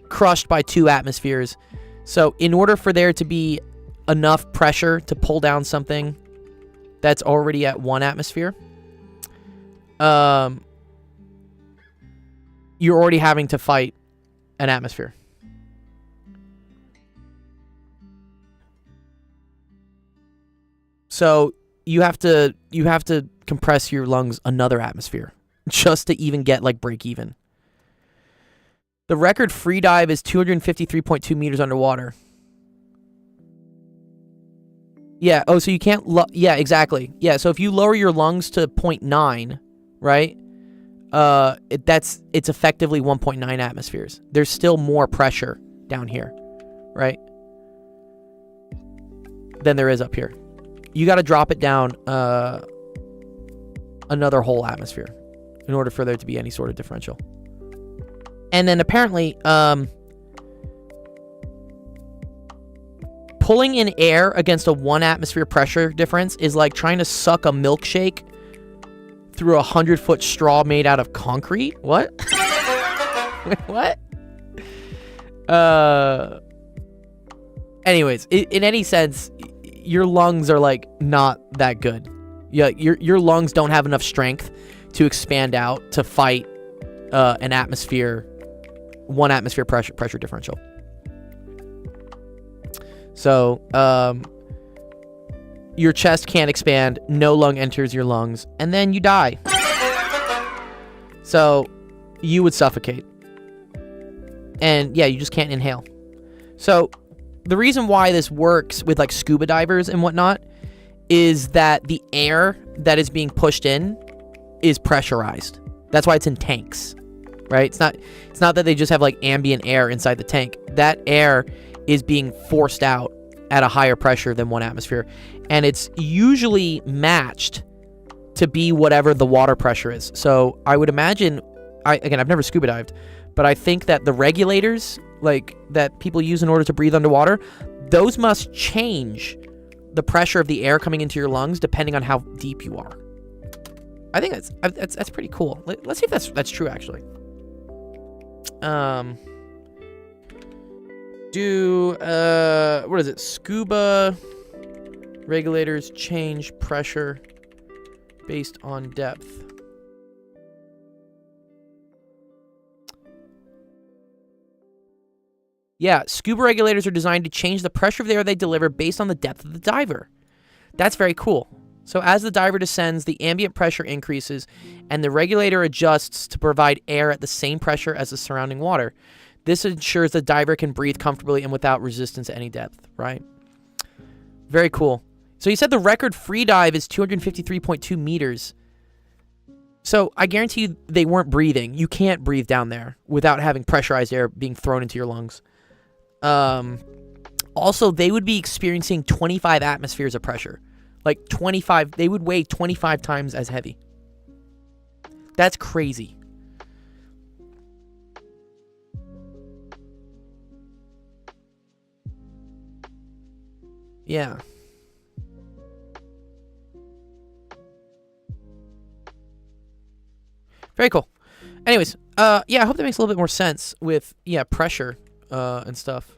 crushed by 2 atmospheres. So in order for there to be enough pressure to pull down something that's already at 1 atmosphere, you're already having to fight an atmosphere. So you have to compress your lungs another atmosphere just to even get like break even. The record free dive is 253.2 meters underwater. Yeah. Oh, so you can't. Yeah, exactly. Yeah. So if you lower your lungs to 0.9, right? It's effectively 1.9 atmospheres. There's still more pressure down here, right? Than there is up here. You got to drop it down another whole atmosphere in order for there to be any sort of differential. And then apparently, pulling in air against a 1 atmosphere pressure difference is like trying to suck a milkshake through a 100-foot straw made out of concrete. What? Wait, what? Anyways, in any sense, your lungs are like not that good. Yeah, your lungs don't have enough strength to expand out to fight an atmosphere, 1 atmosphere pressure differential. So, your chest can't expand, no lung enters your lungs, and then you die. So, you would suffocate. And yeah, you just can't inhale. So, the reason why this works with like scuba divers and whatnot is that the air that is being pushed in is pressurized. That's why it's in tanks, right? It's not that they just have like ambient air inside the tank. That air is being forced out at a higher pressure than 1 atmosphere. And it's usually matched to be whatever the water pressure is. So I would imagine, again, I've never scuba dived, but I think that the regulators like that people use in order to breathe underwater, those must change the pressure of the air coming into your lungs depending on how deep you are. I think that's pretty cool. Let's see if that's true actually. What is it? Scuba regulators change pressure based on depth. Yeah, scuba regulators are designed to change the pressure of the air they deliver based on the depth of the diver. That's very cool. So as the diver descends, the ambient pressure increases, and the regulator adjusts to provide air at the same pressure as the surrounding water. This ensures the diver can breathe comfortably and without resistance at any depth, right? Very cool. So you said the record free dive is 253.2 meters. So I guarantee you they weren't breathing. You can't breathe down there without having pressurized air being thrown into your lungs. Also, they would be experiencing 25 atmospheres of pressure. Like 25, they would weigh 25 times as heavy. That's crazy. Yeah. Very cool. Anyways, yeah, I hope that makes a little bit more sense with, pressure and stuff.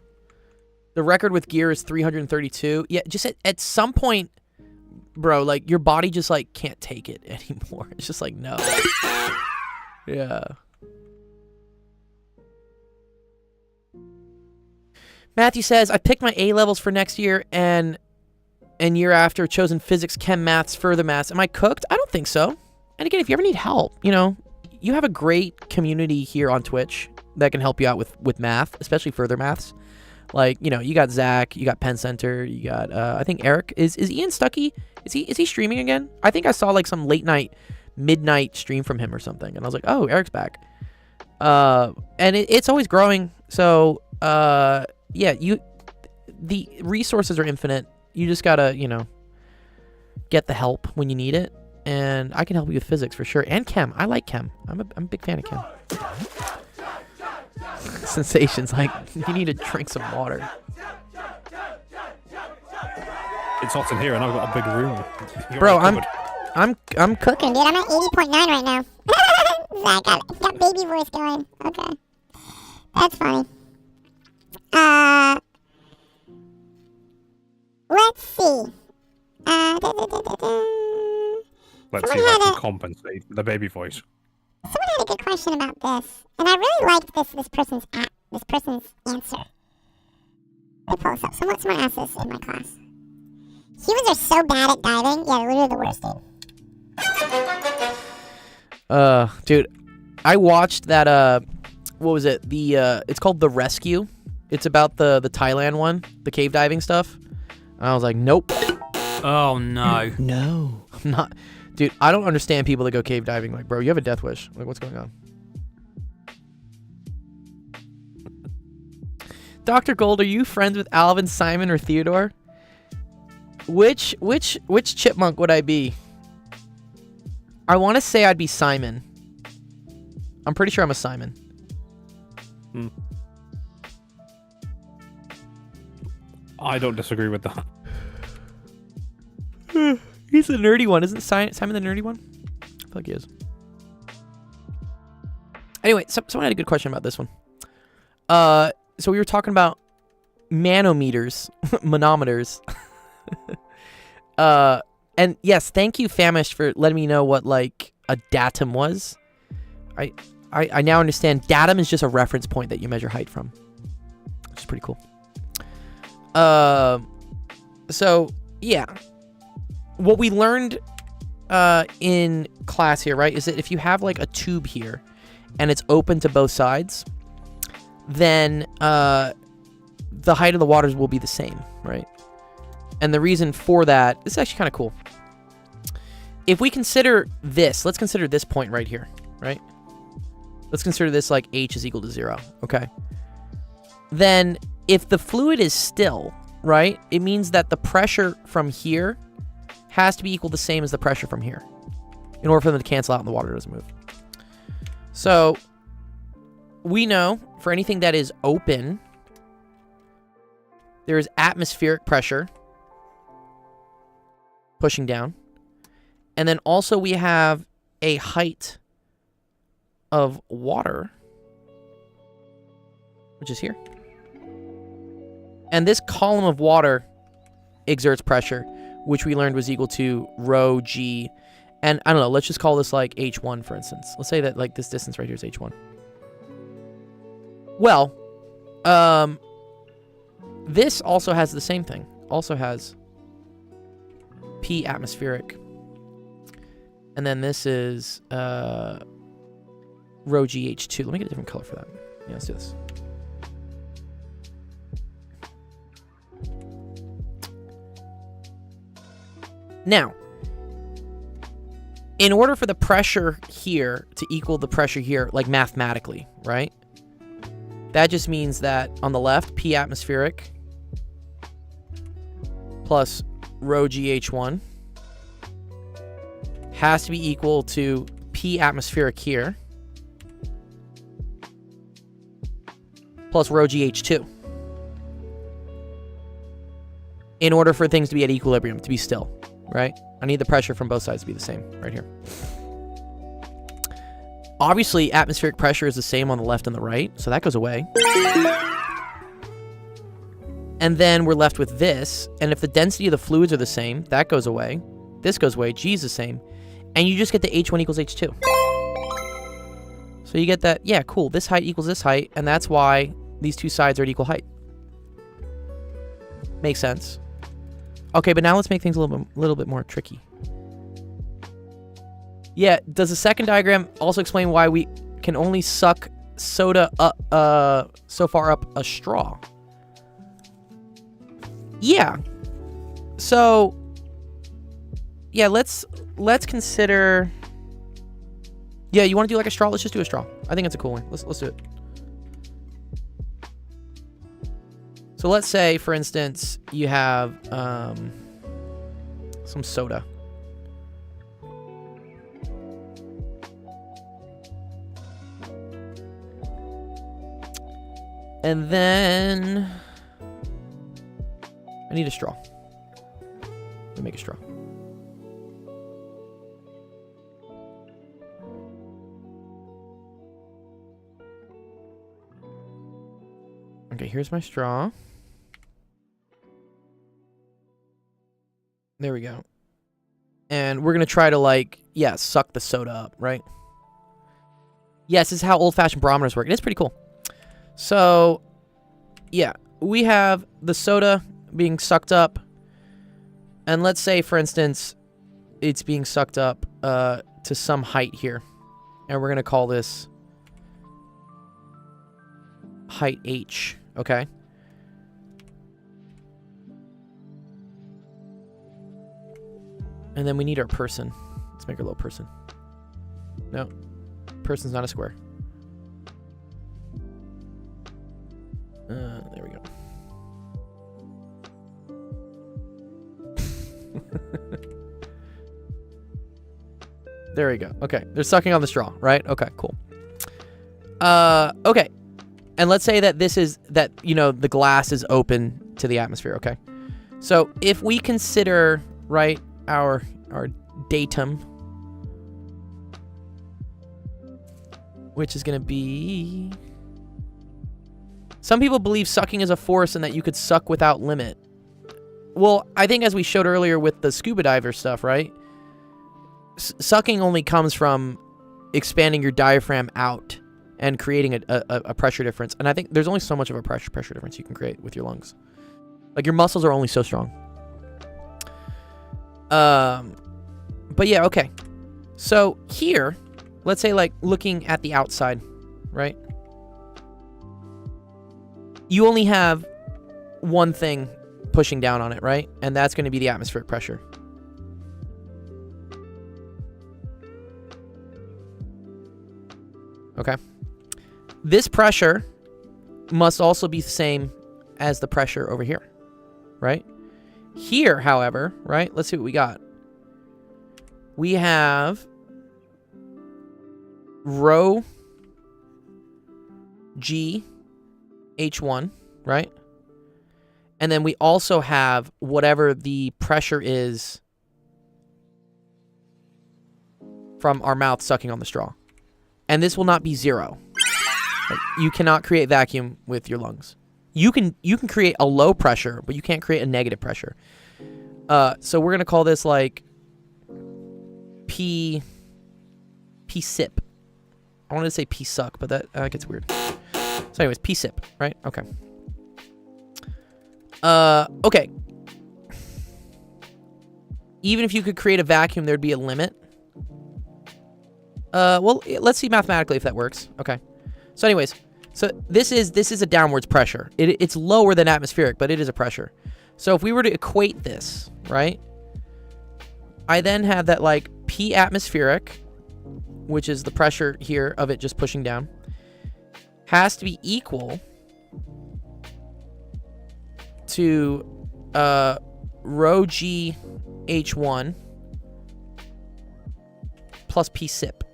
The record with gear is 332. Yeah, just at some point, bro, like your body just like can't take it anymore. It's just like no. Yeah. Matthew says, I picked my A levels for next year and year after, chosen physics, chem, maths, further maths. Am I cooked? I don't think so. And again, if you ever need help, you know, you have a great community here on Twitch that can help you out with math, especially further maths. Like, you know, you got Zach, you got Penn Center, you got I think Eric. Is Ian Stuckey? Is he streaming again? I think I saw like some late night, midnight stream from him or something, and I was like, oh, Eric's back. And it's always growing. So yeah, the resources are infinite. You just gotta, you know, get the help when you need it. And I can help you with physics for sure. And chem. I like chem. I'm a big fan of chem. Sensations, like, you need to drink some water. It's hot in here, and I've got a big room. Bro, I'm cooking. Dude, I'm at 80.9 right now. I got baby voice going. Okay. That's funny. Let's see. Let's see if I can compensate the baby voice. Someone had a good question about this, and I really liked this person's answer. Let me pull this up. Someone asked this in my class. Humans are so bad at diving. Yeah, they're literally the worst thing. Dude, I watched that. What was it? It's called The Rescue. It's about the Thailand one, the cave diving stuff. And I was like, nope. Oh no. No, I'm not. Dude, I don't understand people that go cave diving. Like, bro, you have a death wish. Like, what's going on? Dr. Gold, are you friends with Alvin, Simon, or Theodore? Which chipmunk would I be? I want to say I'd be Simon. I'm pretty sure I'm a Simon. I don't disagree with that. He's the nerdy one. Isn't Simon the nerdy one? I feel like he is. Anyway, someone had a good question about this one. So we were talking about manometers, manometers. And yes, thank you, Famish, for letting me know what like a datum was. I now understand datum is just a reference point that you measure height from, which is pretty cool. So yeah, what we learned in class here, right, is that if you have like a tube here and it's open to both sides, then the height of the waters will be the same, right? And the reason for that is actually kind of cool. If we consider this, let's consider this point right here, right? Let's consider this like h is equal to 0, okay? Then if the fluid is still, right, it means that the pressure from here has to be equal to the same as the pressure from here in order for them to cancel out and the water doesn't move. So we know for anything that is open, there is atmospheric pressure pushing down. And then also we have a height of water, which is here. And this column of water exerts pressure, which we learned was equal to rho g. And I don't know, let's just call this like h1, for instance. Let's say that like this distance right here is h1. Well, this also has the same thing. Also has P atmospheric. And then this is rho GH2. Let me get a different color for that. Yeah, let's do this. Now, in order for the pressure here to equal the pressure here, like mathematically, right? That just means that on the left, P atmospheric plus rho GH1 has to be equal to P atmospheric here plus rho GH2 in order for things to be at equilibrium, to be still, right? I need the pressure from both sides to be the same right here. Obviously, atmospheric pressure is the same on the left and the right, so that goes away. And then we're left with this. And if the density of the fluids are the same, that goes away. This goes away. G is the same. And you just get the H1 equals H2. So you get that, yeah, cool. This height equals this height. And that's why these two sides are at equal height. Makes sense. Okay, but now let's make things a little bit more tricky. Yeah, does the second diagram also explain why we can only suck soda up, so far up a straw? Yeah. So, yeah, let's consider. Yeah, you want to do like a straw? Let's just do a straw. I think it's a cool one. Let's do it. So let's say, for instance, you have some soda. And then I need a straw. Let me make a straw. Okay, here's my straw. There we go. And we're going to try to, like, yeah, suck the soda up, right? Yes, this is how old-fashioned barometers work. It is pretty cool. So, yeah, we have the soda being sucked up. And let's say, for instance, it's being sucked up to some height here. And we're going to call this height H, okay? And then we need our person. Let's make our little person. No, person's not a square. There we go. There we go. Okay, they're sucking on the straw, right? Okay, cool. Okay. And let's say that this is, that, you know, the glass is open to the atmosphere, okay? So if we consider, right, our datum, which is going to be... Some people believe sucking is a force and that you could suck without limit. Well, I think as we showed earlier with the scuba diver stuff, right? Sucking only comes from expanding your diaphragm out and creating a pressure difference. And I think there's only so much of a pressure difference you can create with your lungs. Like, your muscles are only so strong. But yeah, okay. So here, let's say, like, looking at the outside, right? You only have one thing pushing down on it, right? And that's going to be the atmospheric pressure. Okay. This pressure must also be the same as the pressure over here, right? Here, however, right? Let's see what we got. We have rho G H1, right? And then we also have whatever the pressure is from our mouth sucking on the straw. And this will not be zero. Like, you cannot create vacuum with your lungs. You can create a low pressure, but you can't create a negative pressure. So we're going to call this like P sip. I wanted to say P suck, but that gets weird. So anyways, P sip, right? Okay. Okay. Even if you could create a vacuum, there'd be a limit. Well, let's see mathematically if that works. Okay. So anyways, so this is a downwards pressure. It's lower than atmospheric, but it is a pressure. So if we were to equate this, right? I then have that, like, P atmospheric, which is the pressure here of it just pushing down, has to be equal to rho G H1 plus P sip.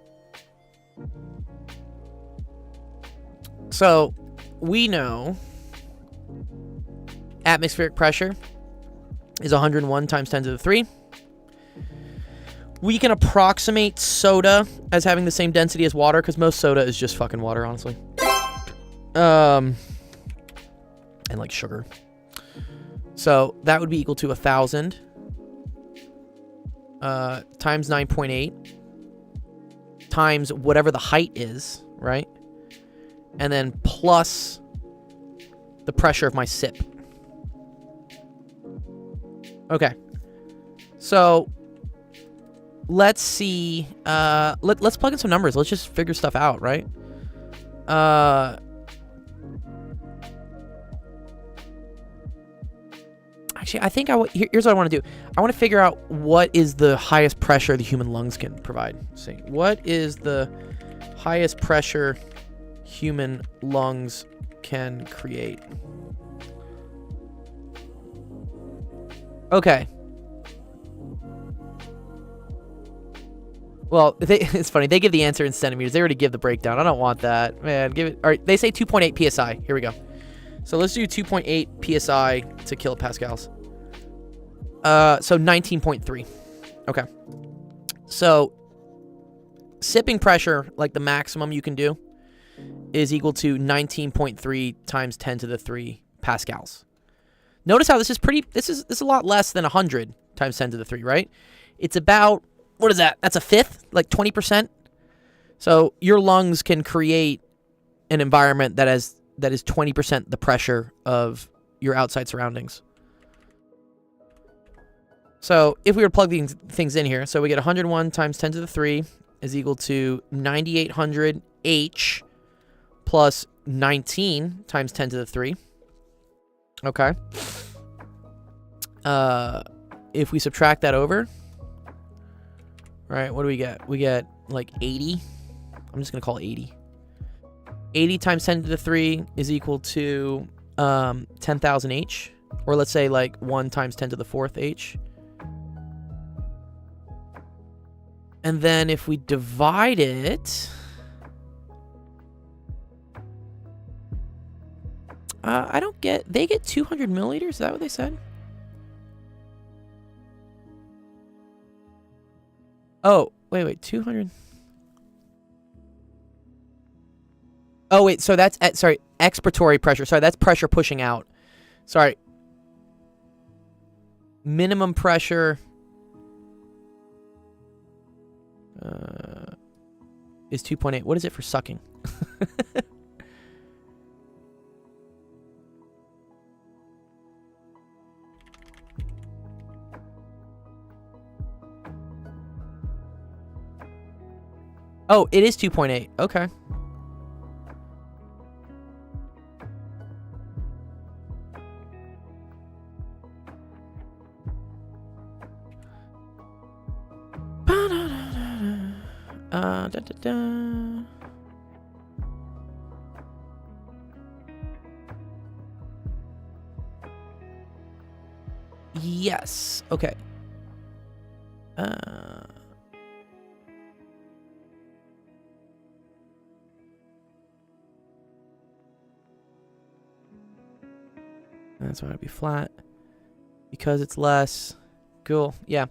So we know atmospheric pressure is 101 times 10 to the 3. We can approximate soda as having the same density as water, because most soda is just fucking water, honestly. And like sugar. So that would be equal to 1,000 times 9.8 times whatever the height is, right? And then plus the pressure of my SIP. Okay. So let's see. Let's plug in some numbers. Let's just figure stuff out, right? Actually, I think here's what I want to do. I want to figure out what is the highest pressure the human lungs can provide. Let's see, what is the highest pressure human lungs can create? Okay. Well, it's funny. They give the answer in centimeters. They already give the breakdown. I don't want that. Man, give it. All right, they say 2.8 psi. Here we go. So let's do 2.8 psi to kilopascals. So 19.3. Okay. So sipping pressure, like the maximum you can do, is equal to 19.3 times 10 to the 3 pascals. Notice how this is a lot less than 100 times 10 to the 3, right? It's about, what is that? That's a fifth, like 20%. So your lungs can create an environment that is 20% the pressure of your outside surroundings. So if we were to plug these things in here, so we get 101 times 10 to the 3 is equal to 9,800 H plus 19 times 10 to the 3. Okay. If we subtract that over, right, what do we get? We get like 80. I'm just going to call it 80. 80 times 10 to the 3 is equal to 10,000 H. Or let's say like 1 times 10 to the 4th H. And then if we divide it... I don't get... They get 200 milliliters? Is that what they said? Oh, wait. 200... Oh, wait, so that's... sorry, expiratory pressure. Sorry, that's pressure pushing out. Sorry. Minimum pressure... is 2.8. What is it for sucking? Oh, it is 2.8. Okay. Yes. Okay. That's why it'd be flat. Because it's less. Cool. Yeah.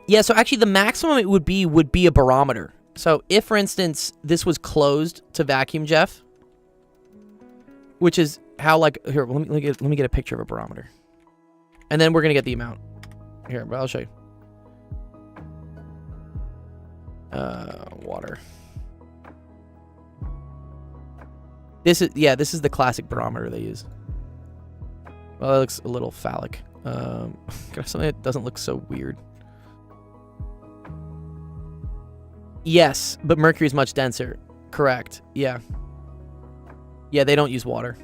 Yeah, so actually the maximum it would be a barometer. So if, for instance, this was closed to vacuum, Jeff, which is how, like, here, let me get a picture of a barometer. And then we're going to get the amount. Here, but I'll show you. Water. This is the classic barometer they use. Well, it looks a little phallic. Something that doesn't look so weird. Yes, but mercury is much denser. Correct. Yeah. Yeah, they don't use water.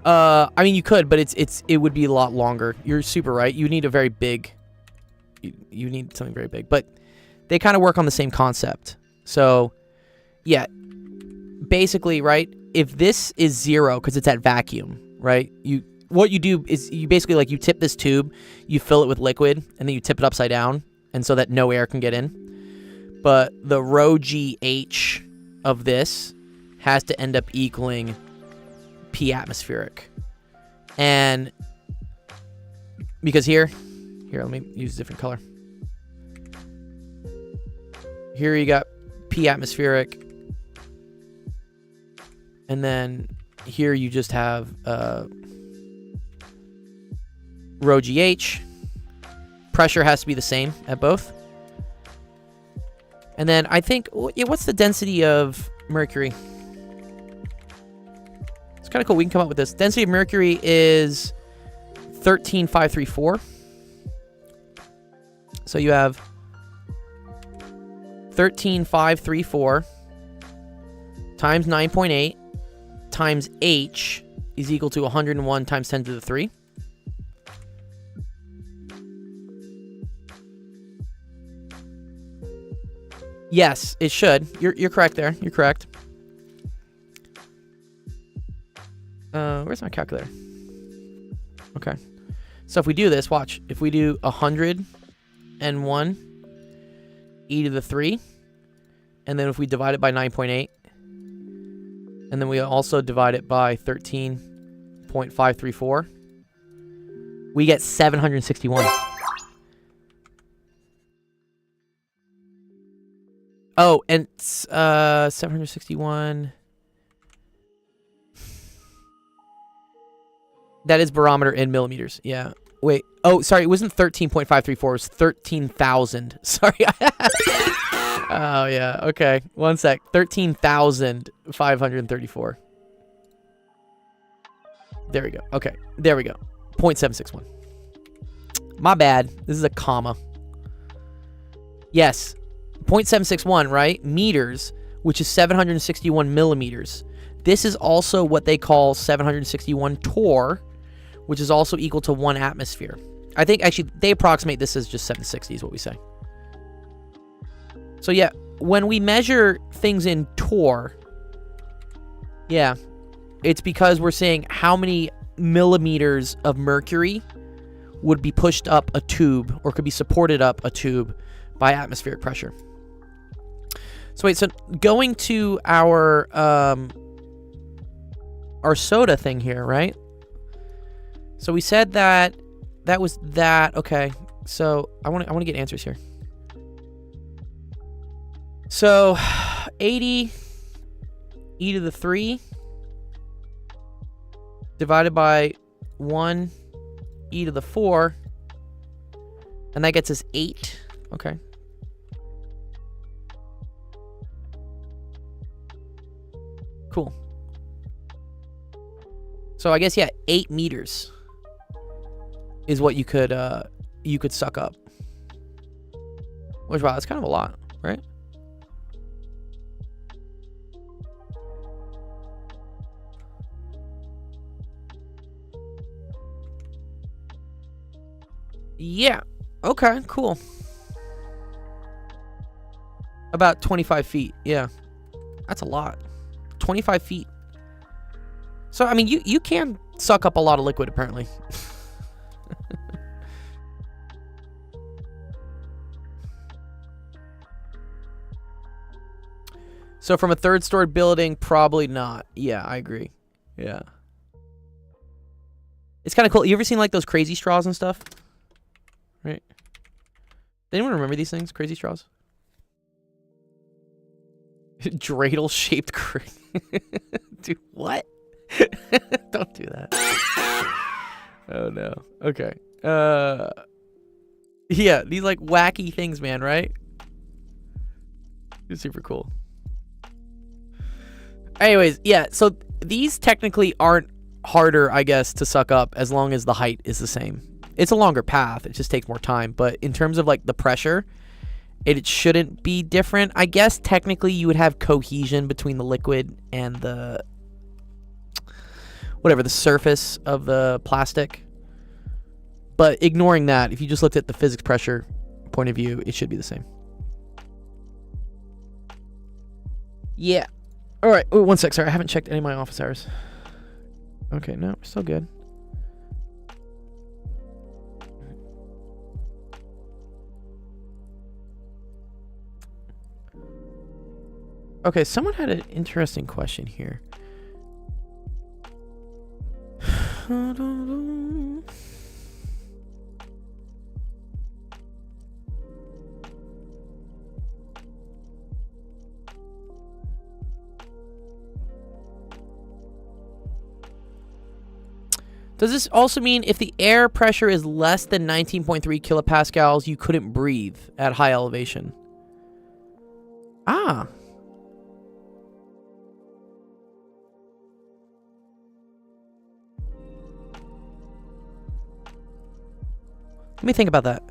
I mean, you could, but it would be a lot longer. You're super right. You need a very big. You need something very big, but they kind of work on the same concept. So, yeah. Basically, right? If this is 0 because it's at vacuum, right? What you do is you basically, like, you tip this tube, you fill it with liquid, and then you tip it upside down, and so that no air can get in. But the rho GH of this has to end up equaling P atmospheric. And because here, let me use a different color. Here you got P atmospheric. And then here you just have rho GH. Pressure has to be the same at both. And then I think, what's the density of mercury? It's kind of cool. We can come up with this. Density of mercury is 13,534. So you have 13,534 times 9.8 times H is equal to 101 times 10 to the 3. Yes, it should. You're correct there. You're correct. Where's my calculator? Okay. So if we do this, watch. If we do 101 e to the 3, and then if we divide it by 9.8, and then we also divide it by 13.534, we get 761. Oh, and 761. That is barometer in millimeters. Yeah. Wait. Oh, sorry. It wasn't 13.534. It was 13,000. Sorry. Oh, yeah. Okay. One sec. 13,534. There we go. Okay. There we go. 0.761. My bad. This is a comma. Yes. 0.761, right? Meters, which is 761 millimeters. This is also what they call 761 torr, which is also equal to 1 atmosphere. I think, actually, they approximate this as just 760 is what we say. So, yeah, when we measure things in torr, yeah, it's because we're saying how many millimeters of mercury would be pushed up a tube or could be supported up a tube by atmospheric pressure. So wait, so going to our soda thing here, right? So we said that was that. Okay. So I want to get answers here. So 80 e to the 3 divided by 1 e to the 4, and that gets us 8. Okay. Cool. So I guess, yeah, 8 meters is what you could suck up. Which, wow, that's kind of a lot, right? Yeah. Okay, cool. About 25 feet. Yeah. That's a lot. 25 feet. So, I mean, you can suck up a lot of liquid, apparently. So, from a third-story building, probably not. Yeah, I agree. Yeah. It's kind of cool. You ever seen, like, those crazy straws and stuff? Right? Anyone remember these things? Crazy straws? Dreidel-shaped Dude, what? Don't do that. Oh, no. Okay. Yeah, these, like, wacky things, man, right? It's super cool. Anyways, yeah, so these technically aren't harder, I guess, to suck up as long as the height is the same. It's a longer path. It just takes more time. But in terms of, like, the pressure, it shouldn't be different. I guess technically you would have cohesion between the liquid and the the surface of the plastic. But ignoring that, if you just looked at the physics pressure point of view, it should be the same. Yeah. All right. Wait, one sec. Sorry, I haven't checked any of my office hours. Okay, no, we're still good. Okay, someone had an interesting question here. Does this also mean if the air pressure is less than 19.3 kilopascals, you couldn't breathe at high elevation? Ah. Let me think about that.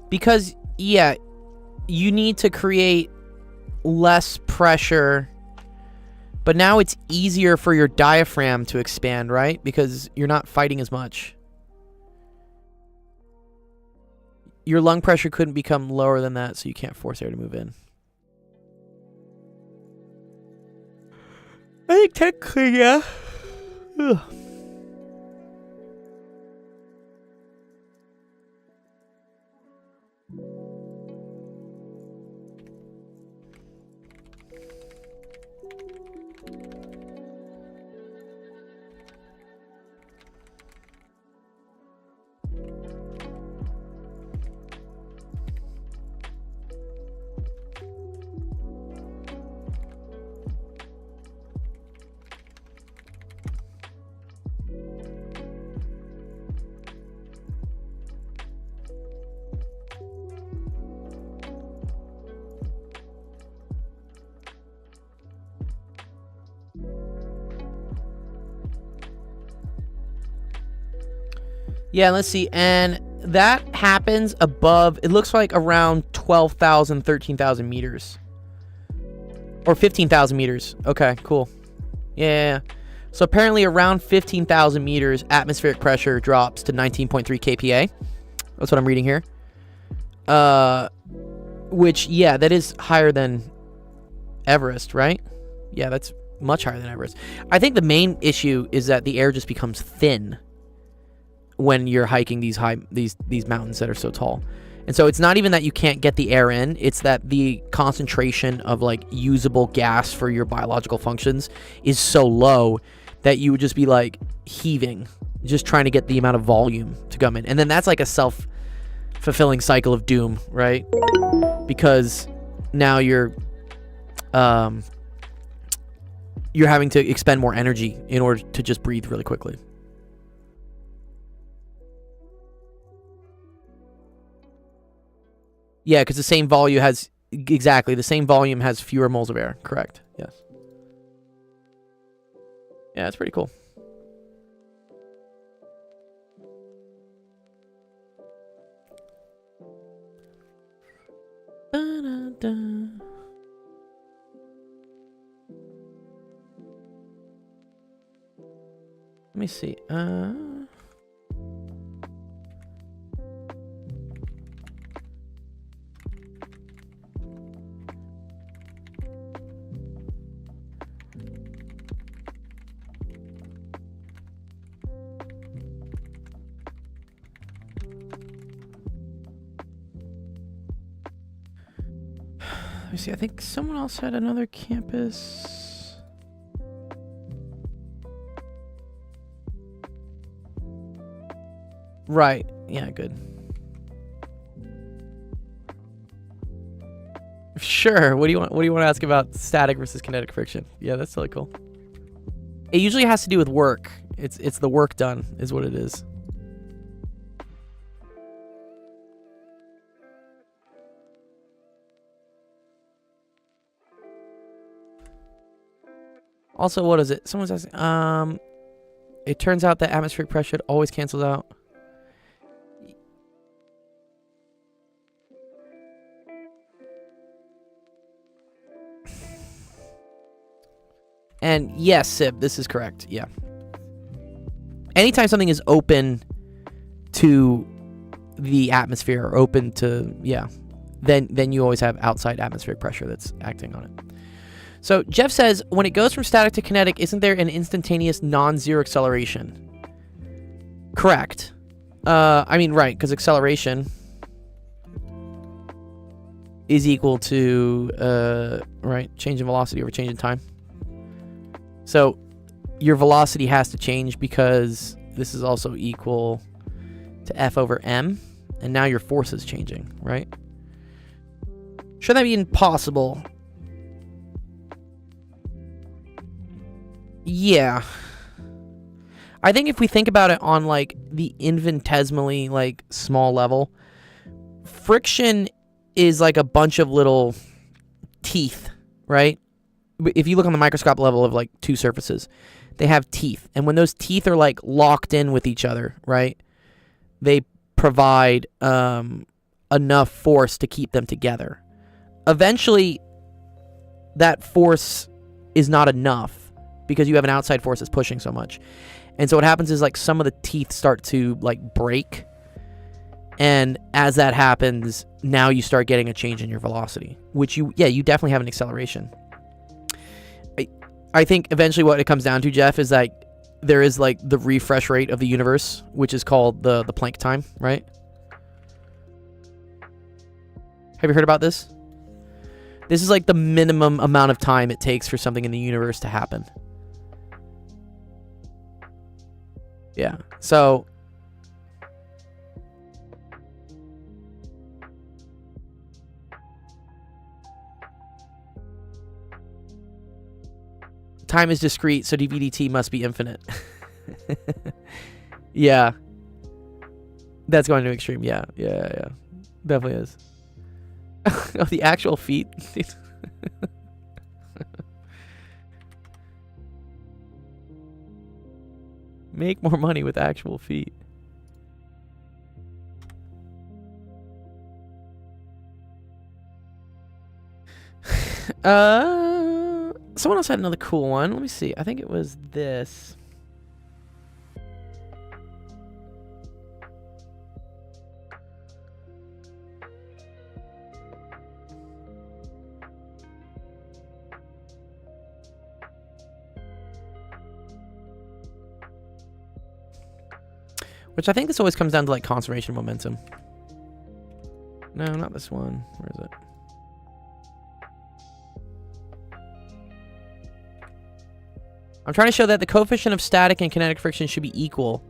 Because, yeah, you need to create less pressure, but now it's easier for your diaphragm to expand, right? Because you're not fighting as much. Your lung pressure couldn't become lower than that, so you can't force air to move in. I think technically, yeah. Ugh. Yeah, let's see. And that happens above, it looks like around 12,000, 13,000 meters. Or 15,000 meters. Okay, cool. Yeah. So apparently around 15,000 meters, atmospheric pressure drops to 19.3 kPa. That's what I'm reading here. Which, yeah, that is higher than Everest, right? Yeah, that's much higher than Everest. I think the main issue is that the air just becomes thin when you're hiking these mountains that are so tall. And so it's not even that you can't get the air in, it's that the concentration of like usable gas for your biological functions is so low that you would just be like heaving, just trying to get the amount of volume to come in. And then that's like a self-fulfilling cycle of doom, right? Because now you're having to expend more energy in order to just breathe really quickly. Yeah, because the same volume has... Exactly, the same volume has fewer moles of air. Correct, yes. Yeah, that's pretty cool. Da-da-da. Let me see. Let me see. I think someone else had another campus. Right. Yeah, good. Sure. What do you want to ask about static versus kinetic friction? Yeah, that's really cool. It usually has to do with work. It's the work done is what it is. Also, what is it? Someone's asking. It turns out that atmospheric pressure always cancels out. And yes, Sib, this is correct. Yeah. Anytime something is open to the atmosphere or open to, yeah, then you always have outside atmospheric pressure that's acting on it. So Jeff says, when it goes from static to kinetic, isn't there an instantaneous non-zero acceleration? Correct. I mean, right, because acceleration is equal to, right, change in velocity over change in time. So your velocity has to change because this is also equal to F over m. and now your force is changing, right? Should that be impossible? Yeah. I think if we think about it on like the infinitesimally like small level, friction is like a bunch of little teeth, right? If you look on the microscope level of like two surfaces, they have teeth. And when those teeth are like locked in with each other, right? They provide enough force to keep them together. Eventually, that force is not enough because you have an outside force that's pushing so much. And so what happens is like some of the teeth start to like break. And as that happens, now you start getting a change in your velocity, which you definitely have an acceleration. I think eventually what it comes down to, Jeff, is like there is like the refresh rate of the universe, which is called the Planck time, right? Have you heard about this? This is like the minimum amount of time it takes for something in the universe to happen. Yeah. So time is discrete, so dVdt must be infinite. Yeah. That's going to extreme. Yeah. Definitely is. Oh, the actual feet. Make more money with actual feet. Someone else had another cool one. Let me see. I think it was this. Which I think this always comes down to like conservation of momentum. No, not this one. Where is it? I'm trying to show that the coefficient of static and kinetic friction should be equal.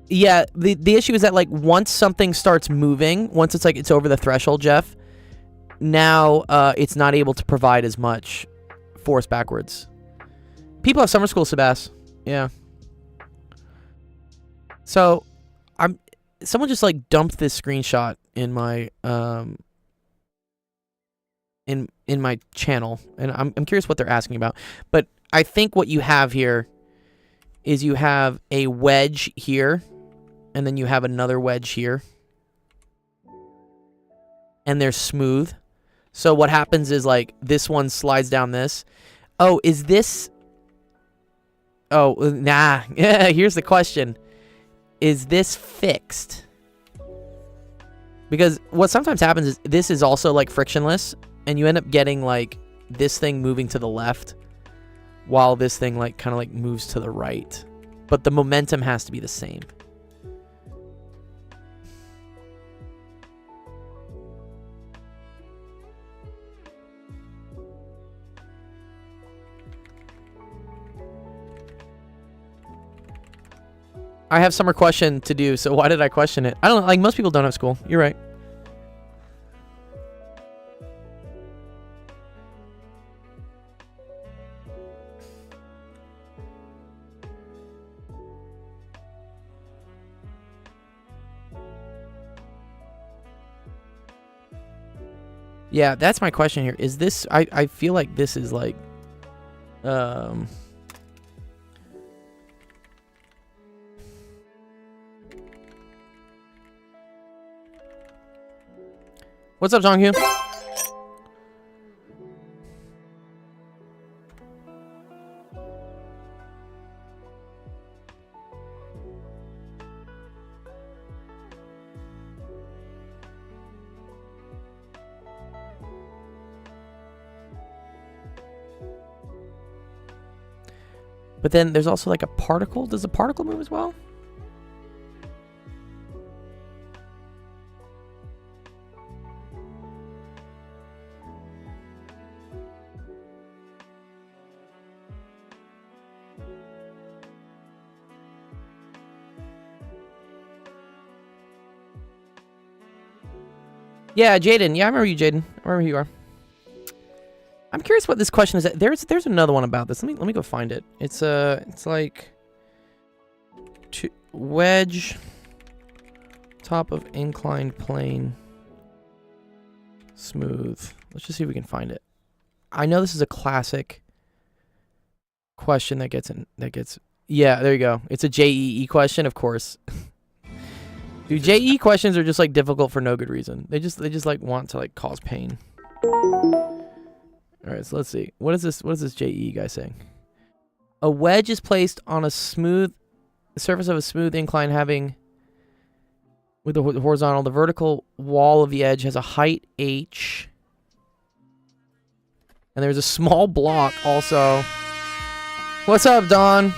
Yeah, the issue is that like once something starts moving, once it's like it's over the threshold, Jeff, now it's not able to provide as much force backwards. People have summer school, Sebas. Yeah. So someone just like dumped this screenshot in my in my channel, and I'm curious what they're asking about. But I think what you have here is you have a wedge here, and then you have another wedge here, and they're smooth. So what happens is like this one slides down this. Oh, is this? Oh, nah. Yeah. Here's the question: is this fixed? Because what sometimes happens is this is also like frictionless, and you end up getting like this thing moving to the left while this thing like kind of like moves to the right. But the momentum has to be the same. I have summer question to do, so why did I question it? I don't like most people don't have school. You're right. Yeah, that's my question here. Is this I feel like this is like What's up, Jonghyun? But then there's also like a particle. Does the particle move as well? Yeah, Jaden. Yeah, I remember you, Jaden. I remember who you are. I'm curious what this question is. There's another one about this. Let me go find it. It's like wedge top of inclined plane smooth. Let's just see if we can find it. I know this is a classic question that gets. Yeah, there you go. It's a JEE question, of course. Dude, JEE questions are just like difficult for no good reason. They just like want to like cause pain. All right, so let's see. What is this JEE guy saying? A wedge is placed on a smooth surface of a smooth incline having with the horizontal, the vertical wall of the edge has a height h. And there's a small block also. What's up, Don?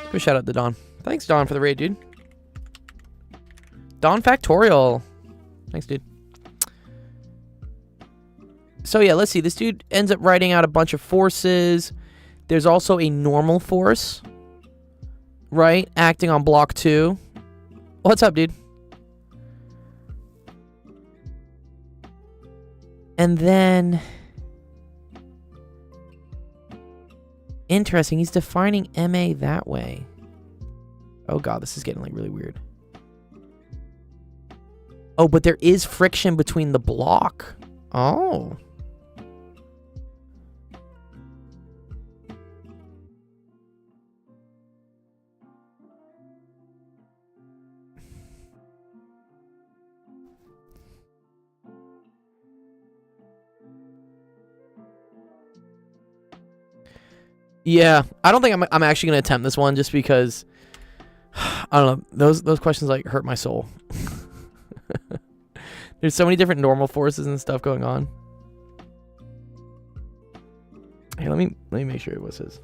Give a shout out to Don. Thanks, Don, for the raid, dude. Don Factorial. Thanks, dude. So yeah, let's see. This dude ends up writing out a bunch of forces. There's also a normal force, right? Acting on block 2. What's up, dude? And then... Interesting. He's defining MA that way. Oh god, this is getting like really weird. Oh, but there is friction between the block. Oh. Yeah, I don't think I'm actually gonna attempt this one just because I don't know, those questions like hurt my soul. There's so many different normal forces and stuff going on. Hey, let me make sure it was his.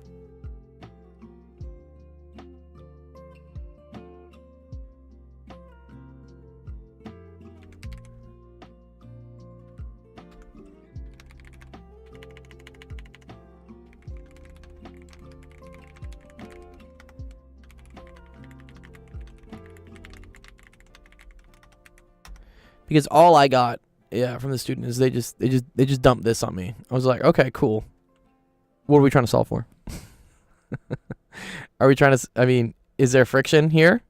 Because all I got, from the student is they just dumped this on me. I was like, okay, cool. What are we trying to solve for? Are we trying to? I mean, is there friction here?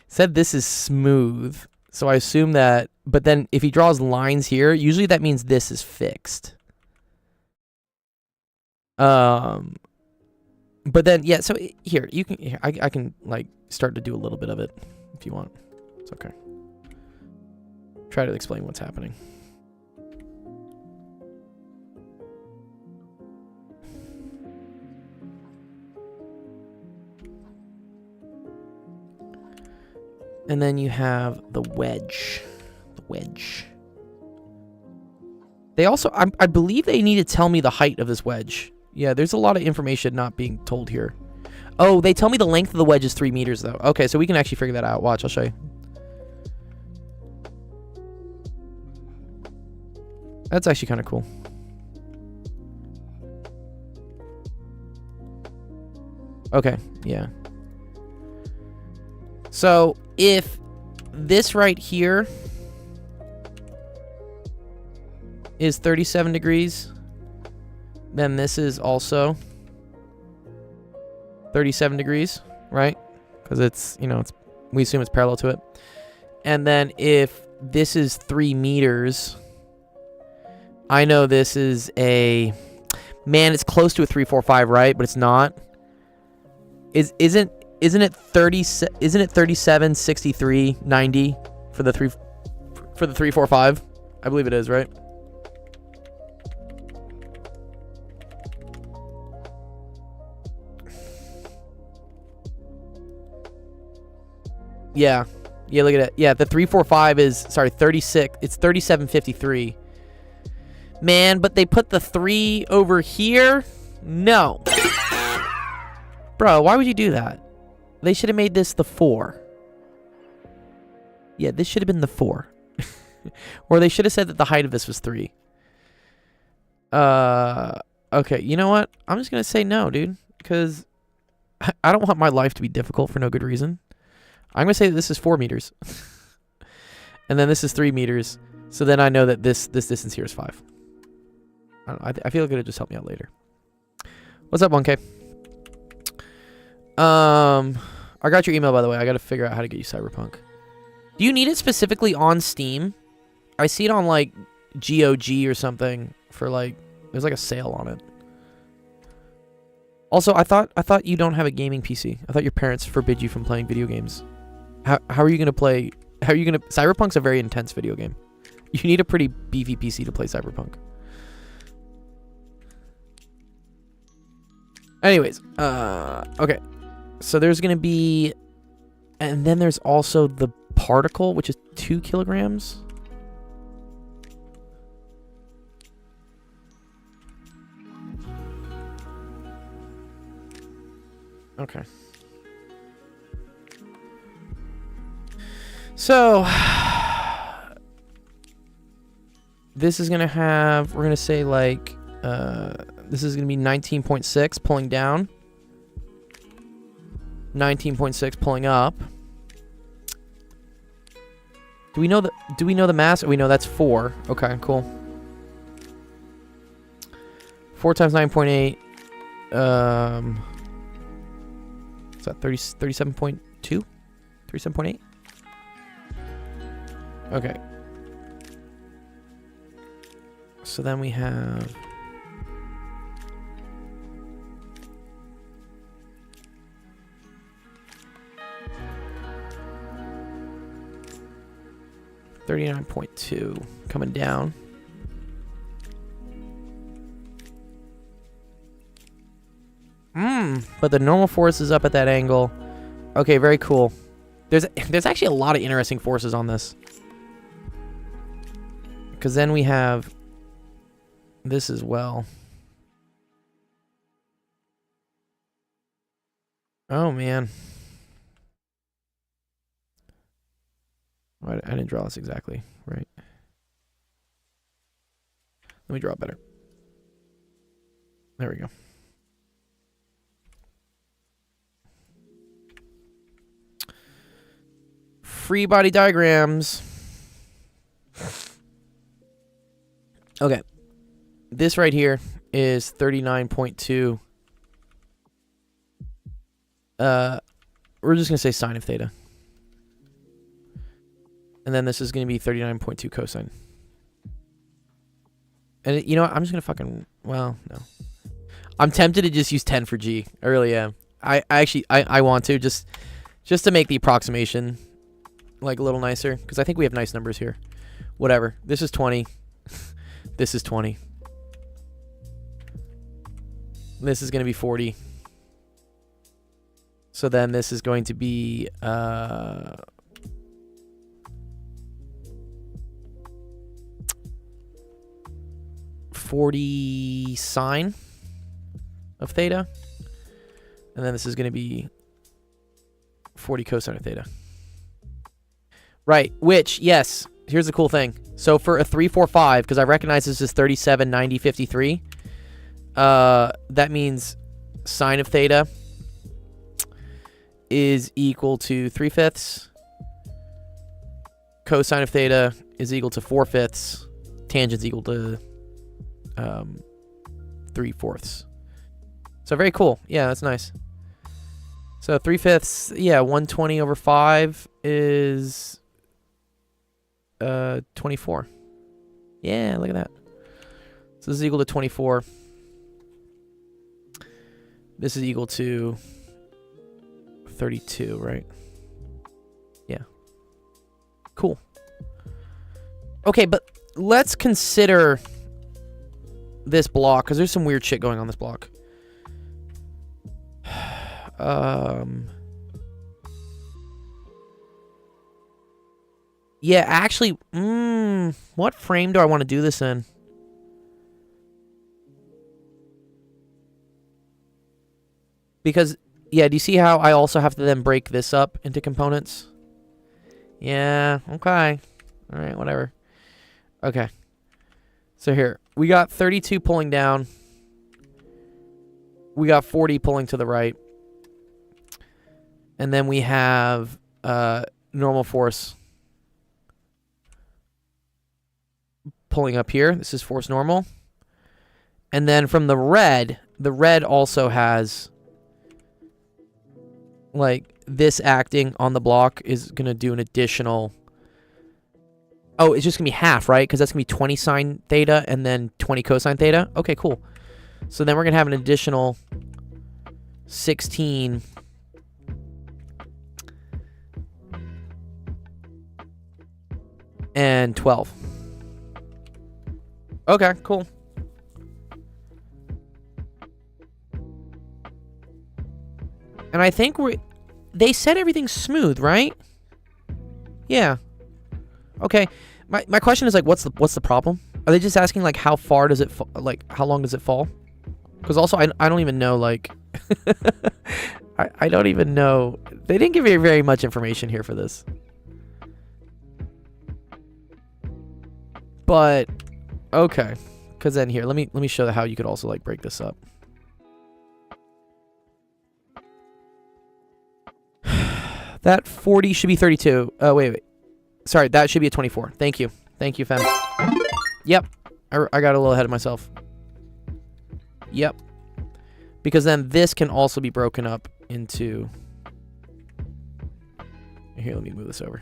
Said this is smooth, so I assume that. But then if he draws lines here, usually that means this is fixed. But then so here you can. I can like start to do a little bit of it if you want. It's okay. Try to explain what's happening. And then you have the wedge. The wedge. They also, I believe they need to tell me the height of this wedge. Yeah, there's a lot of information not being told here. Oh, they tell me the length of the wedge is 3 meters, though. Okay, so we can actually figure that out. Watch, I'll show you. That's actually kind of cool. Okay, yeah. So, if this right here is 37 degrees, then this is also 37 degrees, right? Because it's, we assume it's parallel to it. And then if this is 3 meters... I know this is it's close to a 345, right? But it's not. Isn't it 37, 63, 90 for the 345? I believe it is, right? Yeah. Yeah, look at it. Yeah, the 345 is 36. It's 3753. Man, but they put the 3 over here? No. Bro, why would you do that? They should have made this the 4. Yeah, this should have been the 4. Or they should have said that the height of this was 3. Okay, you know what? I'm just going to say no, dude. Because I don't want my life to be difficult for no good reason. I'm going to say that this is 4 meters. And then this is 3 meters. So then I know that this distance here is 5. I don't know, I feel like it'll just help me out later. What's up, 1K? I got your email, by the way. I got to figure out how to get you Cyberpunk. Do you need it specifically on Steam? I see it on, like, GOG or something for, like, there's, like, a sale on it. Also, I thought you don't have a gaming PC. I thought your parents forbid you from playing video games. How are you going to play... How are you going to... Cyberpunk's a very intense video game. You need a pretty beefy PC to play Cyberpunk. Anyways, okay. So there's going to be... And then there's also the particle, which is 2 kilograms. Okay. So... This is going to have... We're going to say, like... this is going to be 19.6 pulling down. 19.6 pulling up. Do we know the mass? We know that's 4. Okay, cool. 4 times 9.8. Is that 37.2? 37.8? Okay. So then we have... $39.2 coming down. But the normal force is up at that angle. Okay, very cool. There's actually a lot of interesting forces on this. Because then we have this as well. Oh, man. I didn't draw this exactly, right? Let me draw it better. There we go. Free body diagrams. Okay. This right here is 39.2. We're just going to say sine of theta. And then this is going to be 39.2 cosine. And you know what? I'm just going to fucking... Well, no. I'm tempted to just use 10 for G. I really am. I actually want to. Just to make the approximation like a little nicer. Because I think we have nice numbers here. Whatever. This is 20. This is 20. This is going to be 40. So then this is going to be... 40 sine of theta. And then this is going to be 40 cosine of theta. Right, which, yes, here's the cool thing. So for a 3, 4, 5, because I recognize this is 37, 90, 53, that means sine of theta is equal to 3/5. Cosine of theta is equal to 4/5. Tangent's equal to 3/4. So very cool. Yeah, that's nice. So 3/5, yeah, 120 over 5 is 24. Yeah, look at that. So this is equal to 24. This is equal to 32, right? Yeah. Cool. Okay, but let's consider this block, because there's some weird shit going on this block. Yeah, actually, what frame do I want to do this in? Because, yeah, do you see how I also have to then break this up into components? Yeah, okay. All right, whatever. Okay. So here, we got 32 pulling down. We got 40 pulling to the right. And then we have normal force pulling up here. This is force normal. And then from the red also has, like, this acting on the block is going to do an additional... Oh, it's just going to be half, right? Because that's going to be 20 sine theta and then 20 cosine theta. Okay, cool. So then we're going to have an additional 16... and 12. Okay, cool. And I think they said everything's smooth, right? Yeah. Okay. My question is, like, what's the problem? Are they just asking, like, how far does it like, how long does it fall? Because also I don't even know, like I don't even know. They didn't give me very much information here for this. But okay, because then here, let me show how you could also, like, break this up. That 40 should be 32. Oh, wait. Sorry, that should be a 24. Thank you, fam. Yep, I got a little ahead of myself. Yep, because then this can also be broken up into. Here, let me move this over.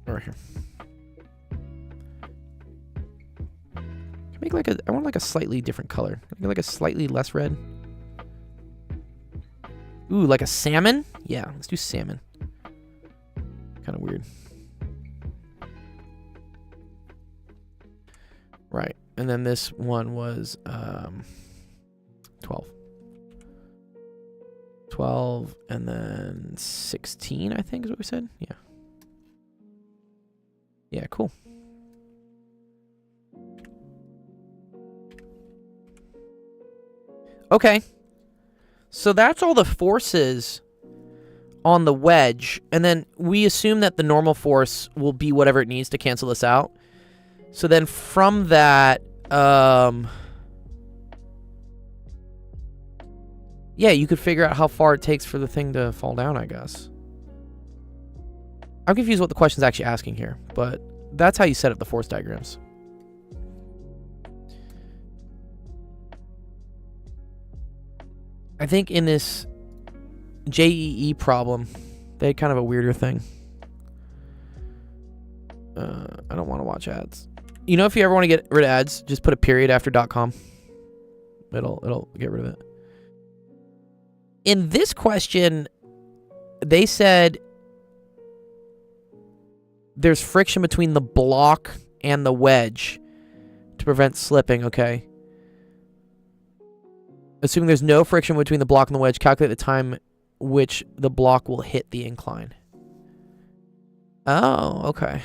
Right here. Can make, like, I want, like, a slightly different color. Can I get, like, a slightly less red? Ooh, like a salmon? Yeah, let's do salmon. Kind of weird. Right, and then this one was 12. 12 and then 16, I think is what we said. Yeah. Yeah, cool. Okay. So that's all the forces on the wedge. And then we assume that the normal force will be whatever it needs to cancel this out. So then from that, yeah, you could figure out how far it takes for the thing to fall down, I guess. I'm confused what the question's actually asking here, but that's how you set up the force diagrams. I think in this JEE problem, they had kind of a weirder thing. I don't want to watch ads. You know, if you ever want to get rid of ads, just put a period after .com. It'll get rid of it. In this question, they said there's friction between the block and the wedge to prevent slipping, okay? Assuming there's no friction between the block and the wedge, calculate the time which the block will hit the incline. Oh, okay.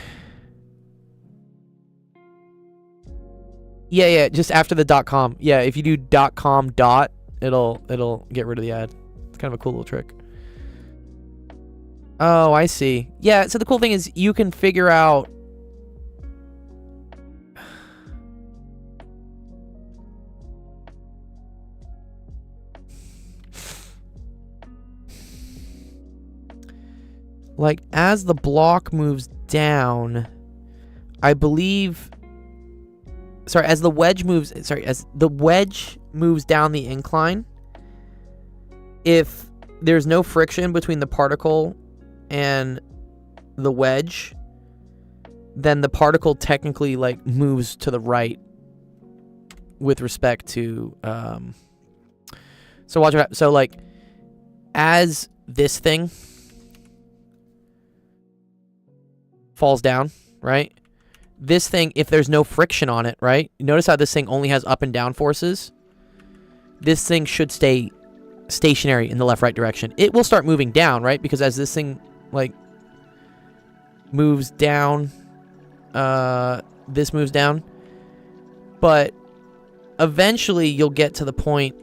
Yeah, just after the .com. Yeah, if you do .com dot, it'll get rid of the ad. It's kind of a cool little trick. Oh, I see. Yeah, so the cool thing is you can figure out like as the block moves down, I believe as the wedge moves down the incline, if there's no friction between the particle and the wedge, then the particle technically, like, moves to the right with respect to so watch what so, like, as this thing falls down, right? This thing, if there's no friction on it, right? Notice how this thing only has up and down forces. This thing should stay stationary in the left-right direction. It will start moving down, right? Because as this thing, like, moves down, this moves down. But eventually you'll get to the point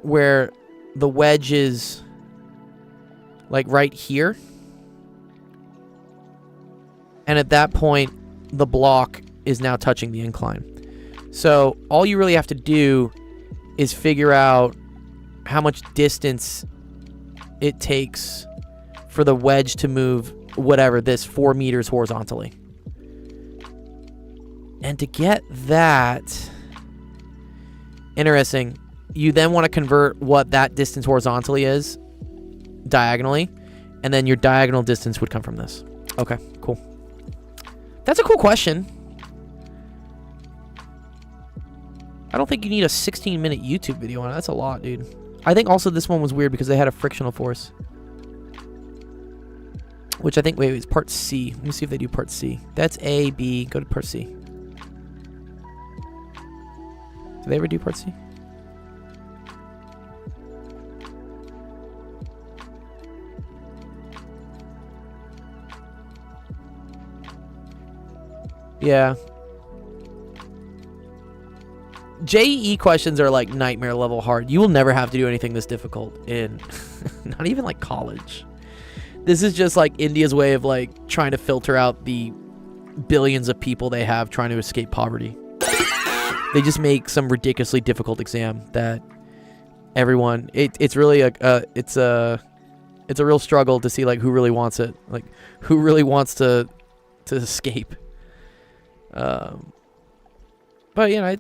where the wedge is, like, right here. And at that point, the block is now touching the incline. So all you really have to do is figure out how much distance it takes for the wedge to move whatever, this 4 meters horizontally. And to get that, interesting, you then want to convert what that distance horizontally is diagonally, and then your diagonal distance would come from this. Okay, cool. That's a cool question. I don't think you need a 16-minute YouTube video on it. That's a lot, dude. I think also this one was weird because they had a frictional force. Which I think, wait, it's part C. Let me see if they do part C. That's A, B, go to part C. Do they ever do part C? Yeah. JEE questions are like nightmare level hard. You will never have to do anything this difficult in not even like college. This is just like India's way of like trying to filter out the billions of people they have trying to escape poverty. They just make some ridiculously difficult exam that everyone, it's really it's a real struggle to see like who really wants it, like who really wants to escape. But you know,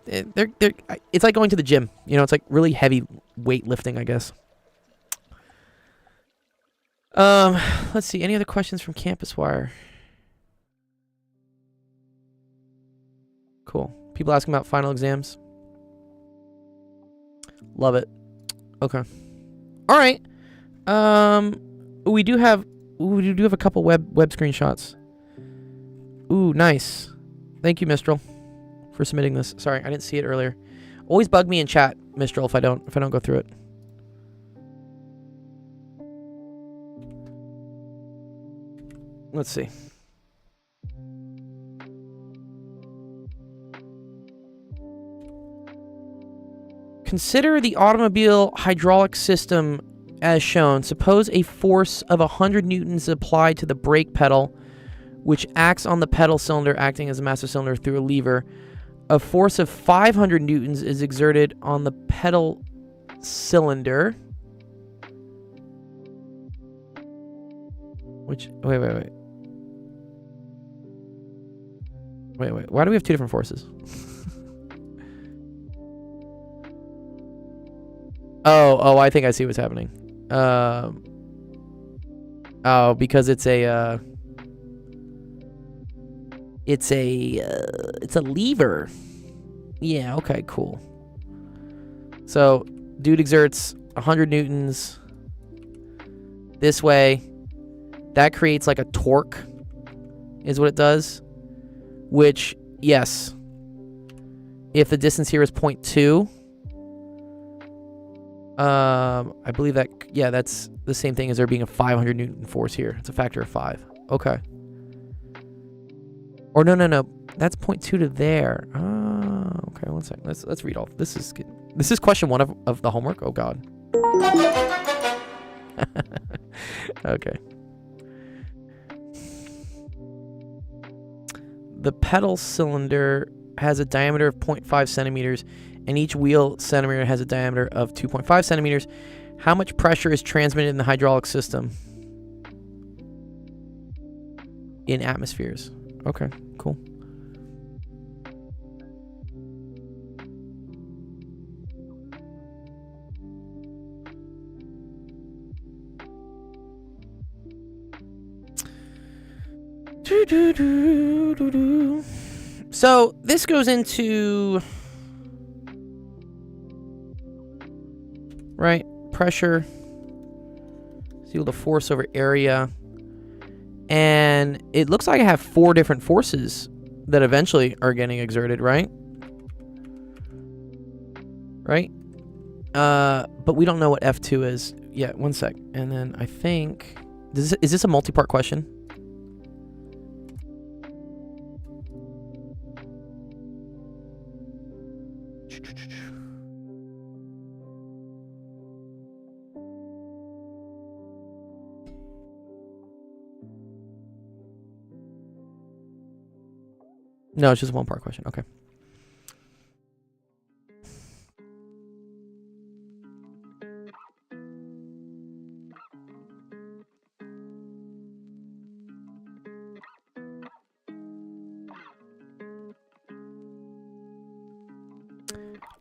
it's like going to the gym. You know, it's like really heavy weightlifting, I guess. Let's see. Any other questions from Campus Wire? Cool. People asking about final exams. Love it. Okay. All right. We do have a couple web screenshots. Ooh, nice. Thank you, Mistral, for submitting this. Sorry, I didn't see it earlier. Always bug me in chat, Mistral, if I don't go through it. Let's see. Consider the automobile hydraulic system as shown. Suppose a force of 100 newtons is applied to the brake pedal, which acts on the pedal cylinder acting as a master cylinder through a lever. A force of 500 newtons is exerted on the pedal cylinder. Which, wait. Why do we have two different forces? Oh, I think I see what's happening. Oh, because it's a lever. Yeah, okay, cool. So, dude exerts 100 newtons this way. That creates like a torque, is what it does. Which, yes, if the distance here is 0.2, I believe that, yeah, that's the same thing as there being a 500 Newton force here. It's a factor of 5. Okay. Or no. That's 0.2 to there. Okay, one second. Let's read all. This is good. This is question 1 of the homework. Oh, God. Okay. The pedal cylinder has a diameter of 0.5 centimeters, and each wheel centimeter has a diameter of 2.5 centimeters. How much pressure is transmitted in the hydraulic system? In atmospheres. Okay, cool. So this goes into pressure is equal to force over area, and it looks like I have 4 different forces that eventually are getting exerted, right? But we don't know what F2 is yet. One sec. And then I think is this a multi-part question? No, it's just a 1-part question. Okay.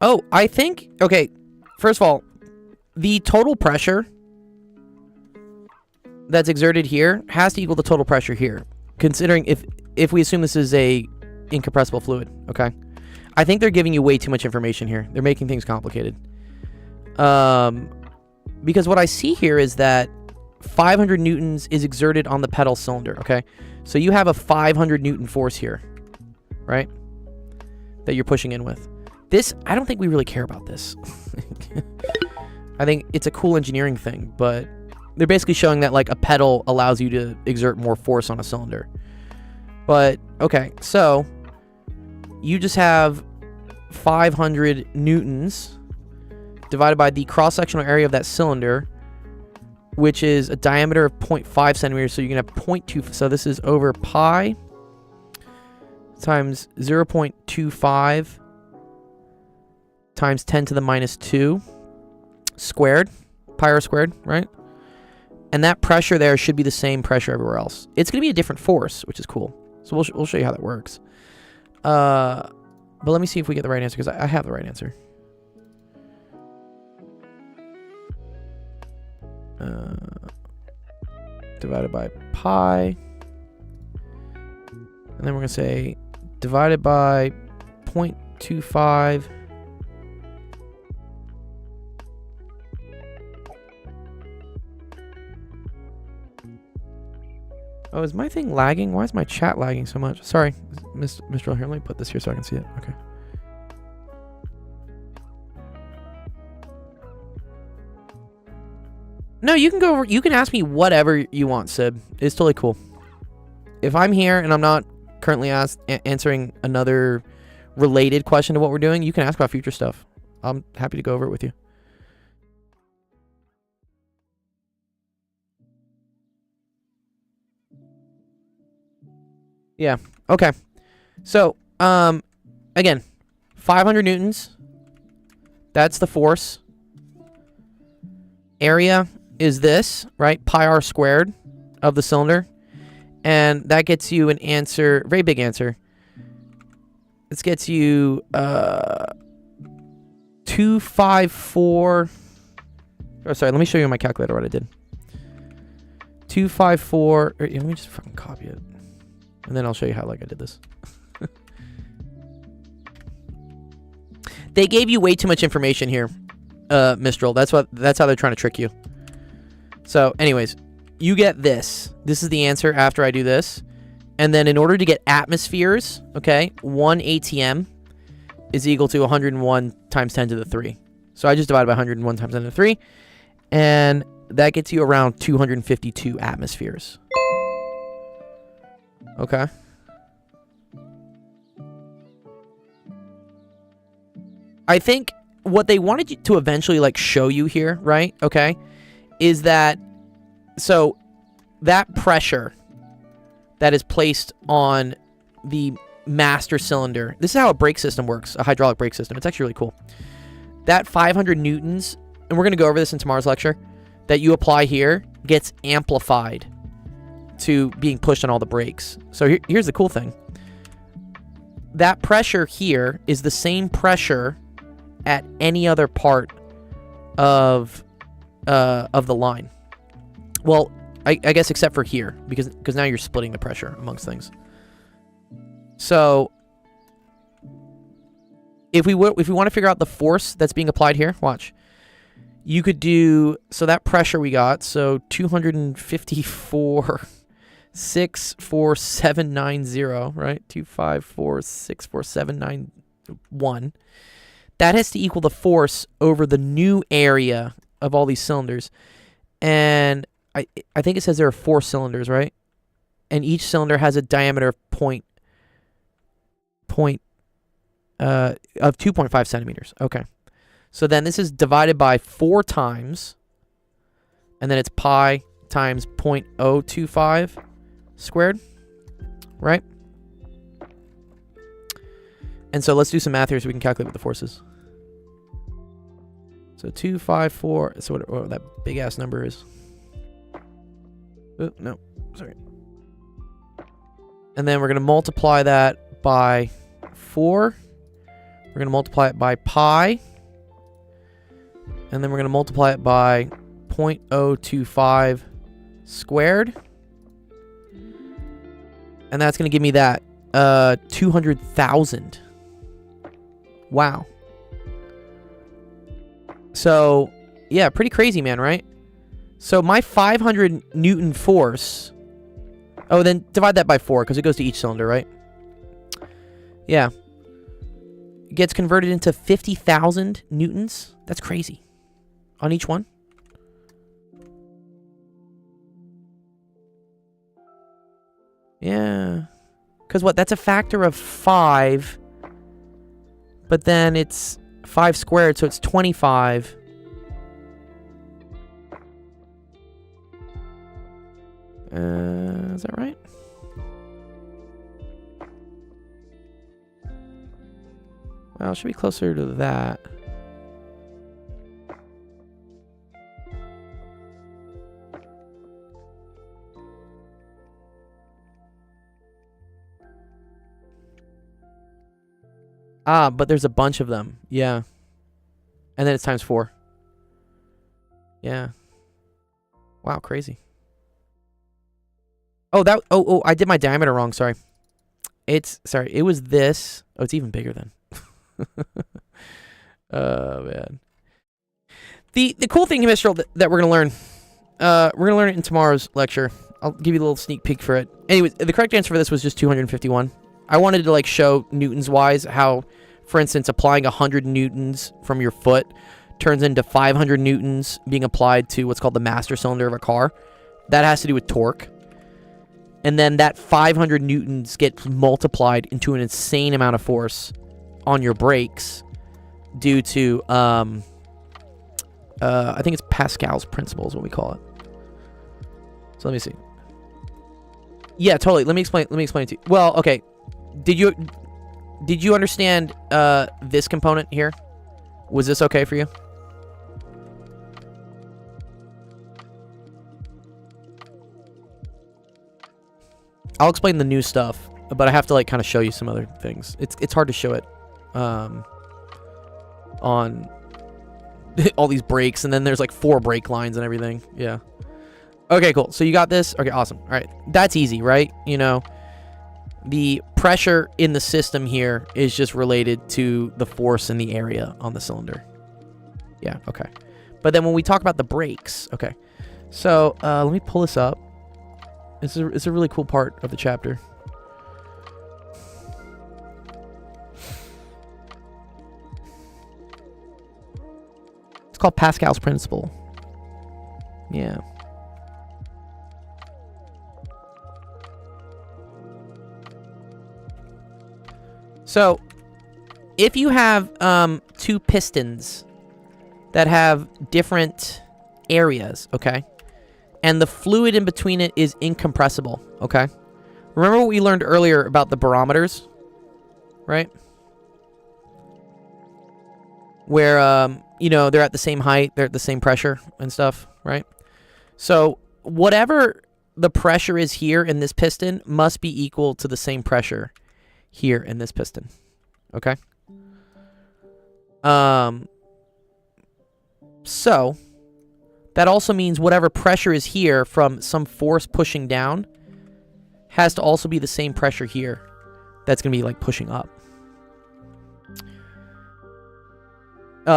Oh, I think... Okay, first of all, the total pressure that's exerted here has to equal the total pressure here, considering if we assume this is a incompressible fluid, okay? I think they're giving you way too much information here. They're making things complicated. Because what I see here is that 500 newtons is exerted on the pedal cylinder, okay? So you have a 500 Newton force here, right? That you're pushing in with. This, I don't think we really care about this. I think it's a cool engineering thing, but they're basically showing that like a pedal allows you to exert more force on a cylinder. But, okay, so you just have 500 newtons divided by the cross-sectional area of that cylinder, which is a diameter of 0.5 centimeters. So you're going to have 0.2. So this is over pi times 0.25 times 10 to the minus 2 squared, pi r squared, right? And that pressure there should be the same pressure everywhere else. It's going to be a different force, which is cool. So we'll show you how that works. But let me see if we get the right answer, because I have the right answer. Divided by pi. And then we're going to say divided by 0.25. Oh, is my thing lagging? Why is my chat lagging so much? Sorry, Mr. Here, let me put this here so I can see it. Okay. No, you can go over. You can ask me whatever you want, Sib. It's totally cool. If I'm here and I'm not currently answering another related question to what we're doing, you can ask about future stuff. I'm happy to go over it with you. Yeah. Okay. So, again, 500 newtons. That's the force. Area is this, right? Pi r squared of the cylinder. And that gets you an answer, very big answer. This gets you 254. Oh, sorry, let me show you on my calculator what I did. 254. Let me just fucking copy it. And then I'll show you how I did this. They gave you way too much information here, Mistral. That's how they're trying to trick you. So, anyways, you get this. This is the answer after I do this. And then in order to get atmospheres, okay, 1 ATM is equal to 101 times 10 to the 3. So I just divided by 101 times 10 to the 3. And that gets you around 252 atmospheres. Okay. I think what they wanted you to eventually show you here, right? Okay, is that so that pressure that is placed on the master cylinder. This is how a brake system works, a hydraulic brake system. It's actually really cool. That 500 newtons, and we're going to go over this in tomorrow's lecture, that you apply here gets amplified to being pushed on all the brakes. So here's the cool thing. That pressure here is the same pressure at any other part of the line. Well, I guess except for here, because now you're splitting the pressure amongst things. So if we want to figure out the force that's being applied here, watch. You could do, so that pressure we got, so 254 64790, right? 254 64791. That has to equal the force over the new area of all these cylinders. And I think it says there are 4 cylinders, right? And each cylinder has a diameter of 2.5 centimeters. Okay. So then this is divided by 4 times, and then it's pi times 0.025 squared, right? And so let's do some math here so we can calculate what the force is. So 254, so what that big ass number is. Oh, no, sorry. And then we're going to multiply that by 4, We're going to multiply it by pi. And then we're going to multiply it by 0.025 squared. And that's going to give me that 200,000. Wow. So, yeah, pretty crazy, man, right? So my 500 Newton force... Oh, then divide that by 4, because it goes to each cylinder, right? Yeah. It gets converted into 50,000 newtons. That's crazy. On each one. Yeah. Because what? That's a factor of 5. But then it's 5 squared, so it's 25. Is that right? Well, it should be closer to that. Ah, but there's a bunch of them. Yeah. And then it's times 4. Yeah. Wow, crazy. Oh, I did my diameter wrong, sorry. It was this. Oh, it's even bigger then. Oh, man. The cool thing, Mistral, that we're going to learn it in tomorrow's lecture. I'll give you a little sneak peek for it. Anyways, the correct answer for this was just 251. I wanted to, like, show newtons-wise how, for instance, applying 100 newtons from your foot turns into 500 newtons being applied to what's called the master cylinder of a car. That has to do with torque. And then that 500 newtons gets multiplied into an insane amount of force on your brakes due to, I think it's Pascal's principle is what we call it. So let me see. Yeah, totally. Let me explain it to you. Well, okay. Did you understand this component here? Was this okay for you? I'll explain the new stuff, but I have to like kind of show you some other things. It's hard to show it on all these brakes, and then there's like 4 brake lines and everything. Yeah. Okay, cool. So you got this? Okay, awesome. All right. That's easy, right? You know, the pressure in the system here is just related to the force in the area on the cylinder. Yeah, okay. But then when we talk about the brakes, okay. So let me pull this up. It's a really cool part of the chapter. It's called Pascal's principle. Yeah. So, if you have 2 pistons that have different areas, okay? And the fluid in between it is incompressible, okay? Remember what we learned earlier about the barometers, right? Where, you know, they're at the same height, they're at the same pressure and stuff, right? So, whatever the pressure is here in this piston must be equal to the same pressure here in this piston, okay? So... that also means whatever pressure is here from some force pushing down has to also be the same pressure here that's going to be, like, pushing up.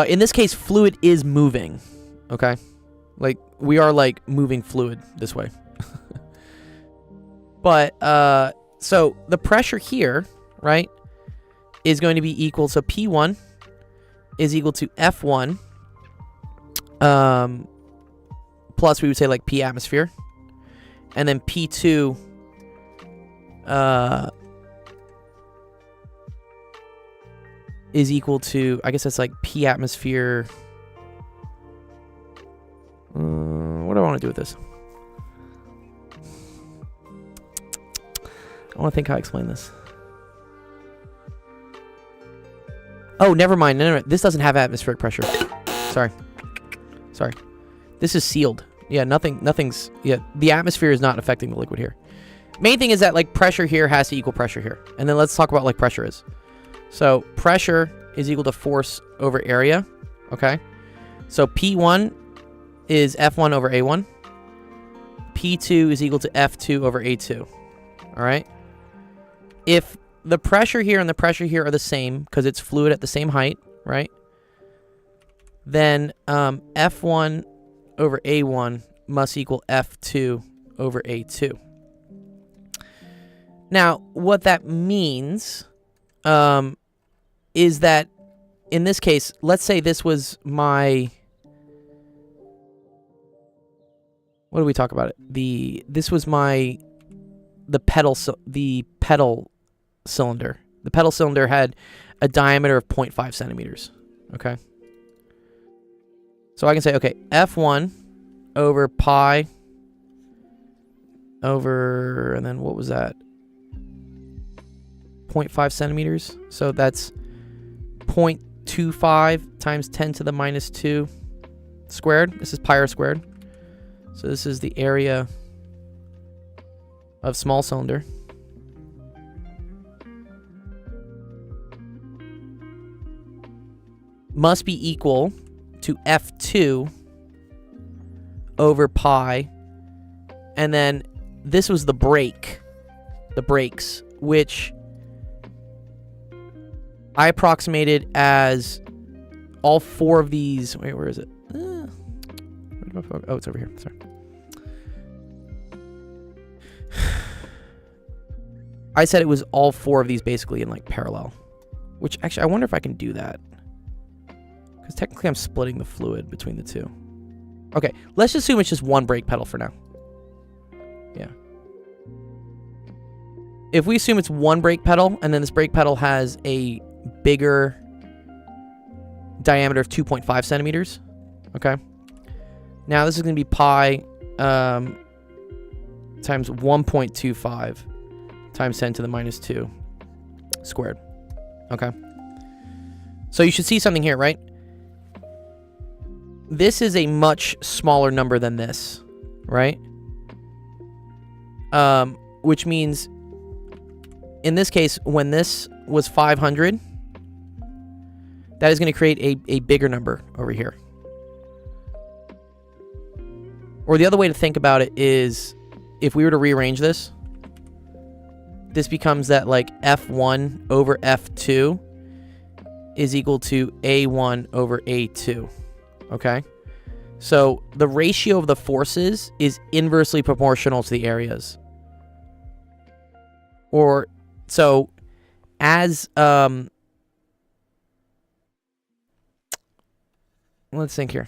In this case, fluid is moving, okay? Like, we are, like, moving fluid this way. But, so, the pressure here, right, is going to be equal, so P1 is equal to F1, plus we would say like P atmosphere, and then P2 is equal to, I guess that's like P atmosphere. What do I want to do with this? I want to think how I explain this. Oh, never mind. No, this doesn't have atmospheric pressure. Sorry. This is sealed. Yeah, nothing's... Yeah, the atmosphere is not affecting the liquid here. Main thing is that, like, pressure here has to equal pressure here. And then let's talk about, like, pressure is. So, pressure is equal to force over area. Okay. So P1 is F1 over A1. P2 is equal to F2 over A2. All right. If the pressure here and the pressure here are the same because it's fluid at the same height, right? Then F1 over A1 must equal F2 over A2. Now, what that means is that in this case, let's say this was my... What do we talk about it? This was my... The pedal cylinder. The pedal cylinder had a diameter of 0.5 centimeters. Okay. So I can say, okay, F1 over pi over, and then what was that? 0.5 centimeters. So that's 0.25 times 10 to the minus 2 squared. This is pi r squared. So this is the area of small cylinder. Must be equal to F2 over pi. And then this was the brake. The brakes, which I approximated as all four of these. Wait, where is it? Where did my phone? Oh, it's over here. Sorry. I said it was all four of these basically in like parallel. Which actually, I wonder if I can do that. Because technically I'm splitting the fluid between the two. Okay, let's just assume it's just one brake pedal for now. Yeah. If we assume it's one brake pedal, and then this brake pedal has a bigger diameter of 2.5 centimeters. Okay. Now this is going to be pi times 1.25 times 10 to the minus 2 squared. Okay. So you should see something here, right? This is a much smaller number than this, right? Which means, in this case, when this was 500, that is going to create a bigger number over here. Or the other way to think about it is, if we were to rearrange this, this becomes that like F1 over F2 is equal to A1 over A2. Okay? So the ratio of the forces is inversely proportional to the areas. Or, so, as, let's think here.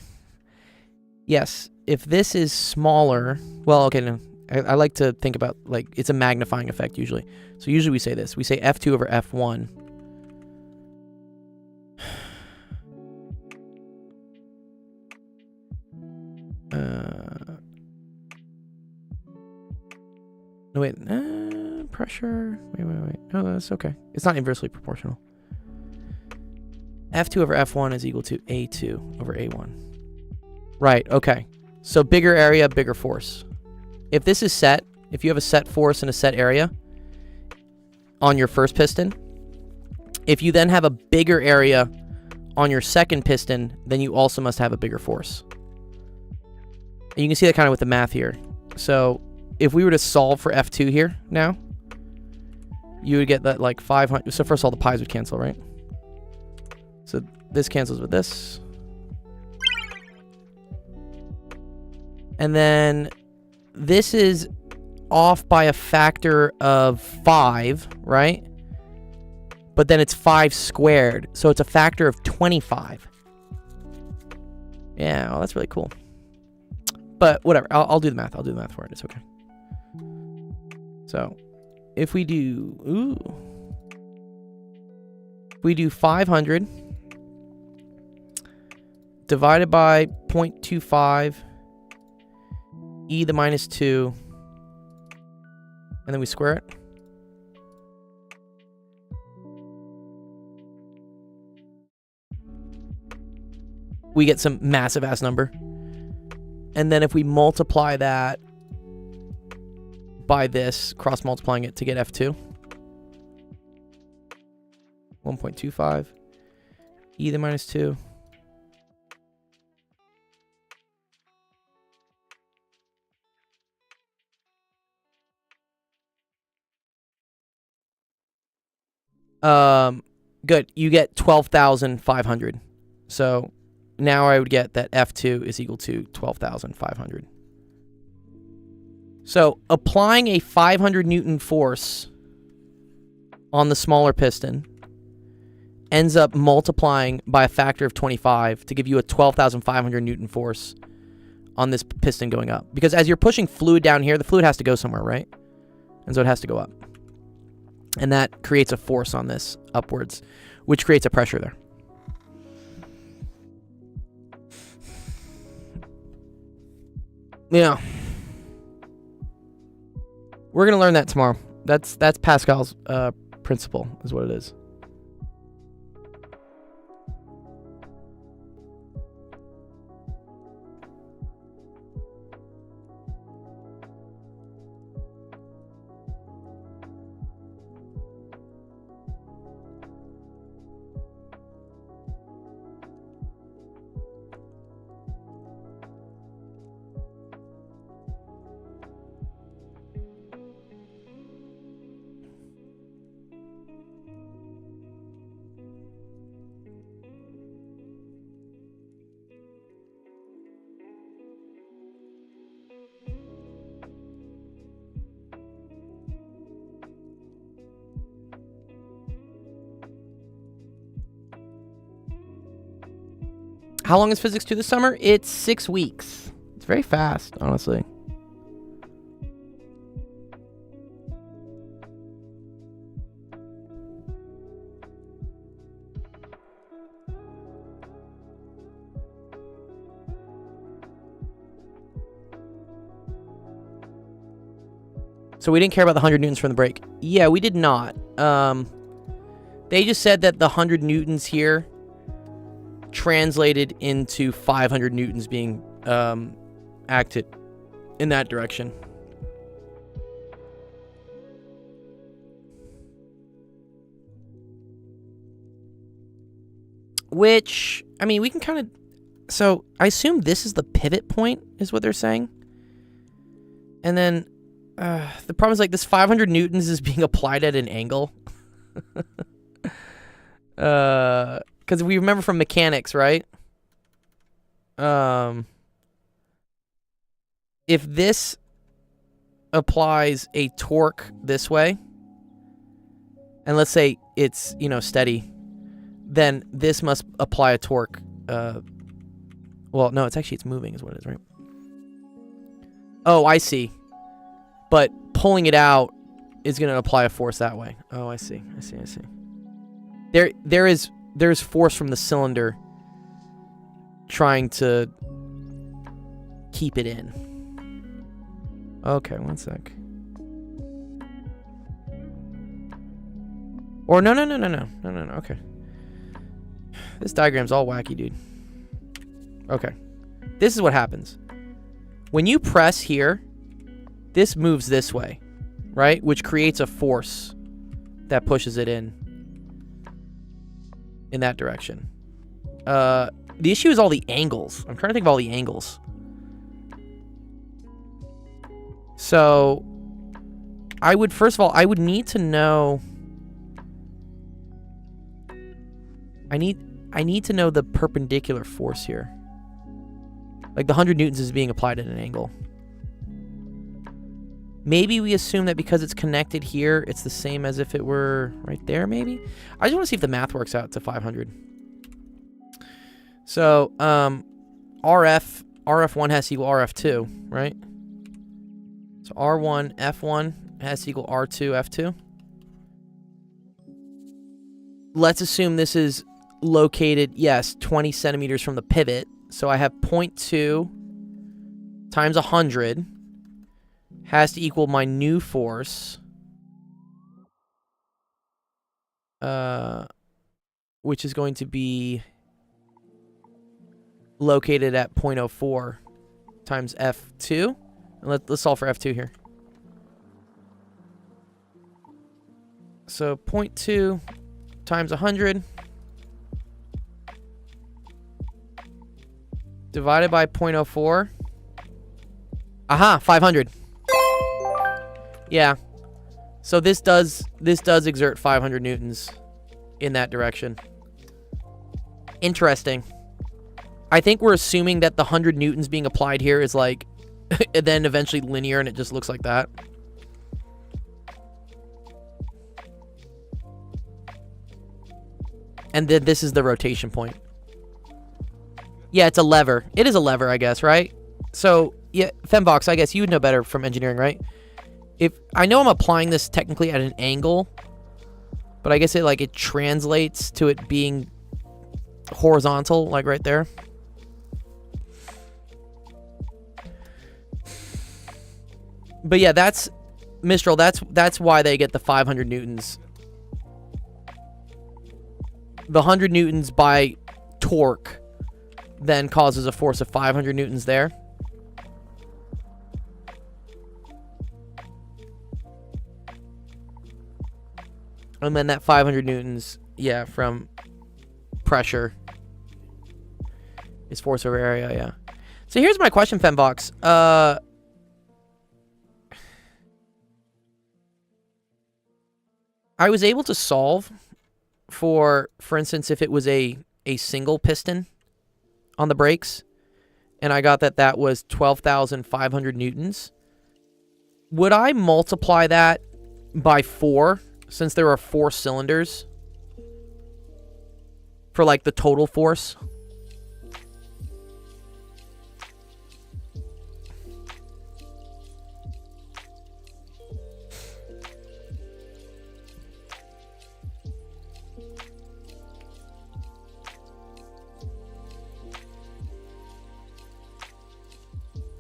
Yes, if this is smaller, well, okay, no. I like to think about, like, it's a magnifying effect usually. So usually we say this. We say F2 over F1. No, wait. Pressure. Wait. No, that's okay. It's not inversely proportional. F2 over F1 is equal to A2 over A1. Right, okay. So bigger area, bigger force. If this is set, if you have a set force and a set area on your first piston, if you then have a bigger area on your second piston, then you also must have a bigger force. And you can see that kind of with the math here. So if we were to solve for F2 here now, you would get that like 500. So first of all, the pi's would cancel, right? So this cancels with this. And then this is off by a factor of 5, right? But then it's 5 squared. So it's a factor of 25. Yeah, well, that's really cool. But whatever. I'll do the math. I'll do the math for it. It's okay. So if we do... If we do 500 divided by 0.25 e to the minus 2, and then we square it. We get some massive ass number. And then if we multiply that by this, cross multiplying it to get F2. 1.25 E to the minus 2. Good. You get 12,500. So now I would get that F2 is equal to 12,500. So applying a 500 Newton force on the smaller piston ends up multiplying by a factor of 25 to give you a 12,500 Newton force on this piston going up. Because as you're pushing fluid down here, the fluid has to go somewhere, right? And so it has to go up. And that creates a force on this upwards, which creates a pressure there. Yeah. We're going to learn that tomorrow. That's Pascal's principle, is what it is. How long is Physics 2 this summer? It's 6 weeks. It's very fast, honestly. So we didn't care about the 100 newtons from the brake. Yeah, we did not. They just said that the 100 newtons here translated into 500 newtons being acted in that direction. Which, I mean, we can kind of... So, I assume this is the pivot point, is what they're saying. And then, the problem is, like, this 500 newtons is being applied at an angle. Because we remember from mechanics, right? If this applies a torque this way, and let's say it's, you know, steady, then this must apply a torque. Well, no, it's moving is what it is, right? Oh, I see. But pulling it out is going to apply a force that way. Oh, I see. There's force from the cylinder trying to keep it in. Okay, one sec. Or no, okay. This diagram's all wacky, dude. Okay. This is what happens. When you press here, this moves this way, right? Which creates a force that pushes it in that direction. The issue is all the angles. I'm trying to think of all the angles. So, first of all, I would need to know... I need to know the perpendicular force here. Like, the 100 newtons is being applied at an angle. Maybe we assume that because it's connected here, it's the same as if it were right there, maybe? I just want to see if the math works out to 500. So, RF1 has to equal RF2, right? So R1, F1 has to equal R2, F2. Let's assume this is located, yes, 20 centimeters from the pivot. So I have 0.2 times 100 has to equal my new force, which is going to be located at 0.04 times F2. And let's solve for F2 here. So 0.2 times 100 divided by 0.04. Aha, 500. Yeah. So this does exert 500 newtons in that direction. Interesting. I think we're assuming that the 100 newtons being applied here is like and then eventually linear and it just looks like that. And then this is the rotation point. Yeah, it's a lever. It is a lever, I guess, right? So, yeah, Femvox, I guess you would know better from engineering, right? If I know I'm applying this technically at an angle, but I guess it translates to it being horizontal, like right there. But yeah, that's Mistral. That's why they get the 500 newtons. The 100 newtons by torque then causes a force of 500 newtons there. And then that 500 newtons, yeah, from pressure is force over area, yeah. So here's my question, Femvox. I was able to solve for instance, if it was a single piston on the brakes, and I got that was 12,500 newtons. Would I multiply that by 4, since there are 4 cylinders, for like the total force?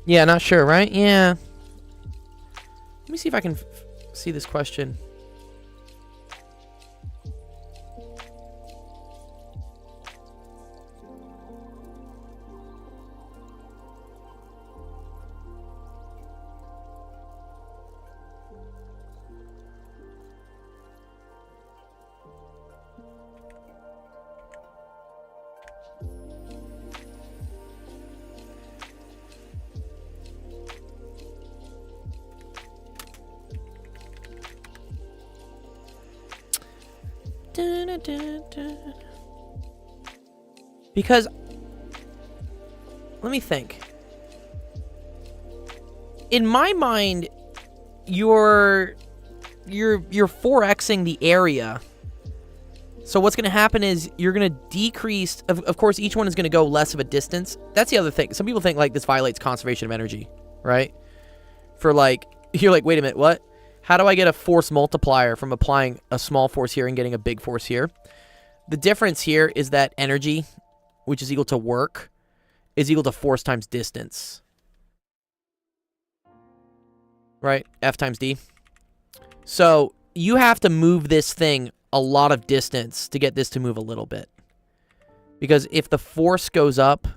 Yeah, not sure, right? Yeah. Let me see if I can see this question. Because, let me think. In my mind, you're 4xing the area. So what's going to happen is you're going to decrease, of course, each one is going to go less of a distance. That's the other thing. Some people think like this violates conservation of energy, right? For like, you're like, wait a minute, what? How do I get a force multiplier from applying a small force here and getting a big force here? The difference here is that energy, which is equal to work, is equal to force times distance. Right? F times D. So you have to move this thing a lot of distance to get this to move a little bit. Because if the force goes up,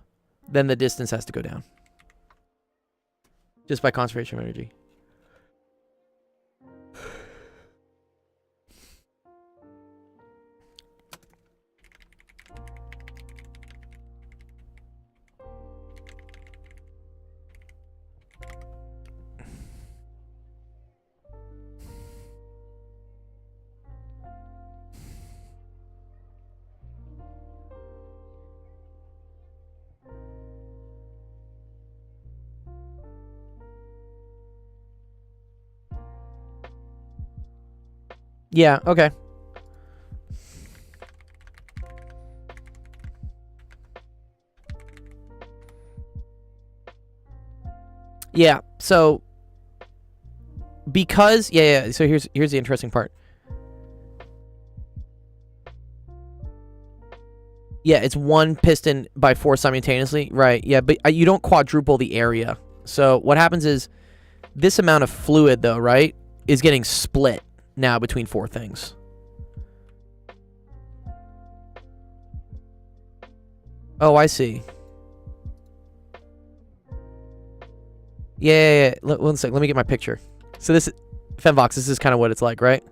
then the distance has to go down. Just by conservation of energy. Yeah, okay. Yeah, so because so here's the interesting part. Yeah, it's one piston by 4 simultaneously, right? Yeah, but you don't quadruple the area. So what happens is this amount of fluid though, right, is getting split now between 4 things. Oh, I see. Yeah. One sec. Let me get my picture. So this, Femvox, this is kind of what it's like, right?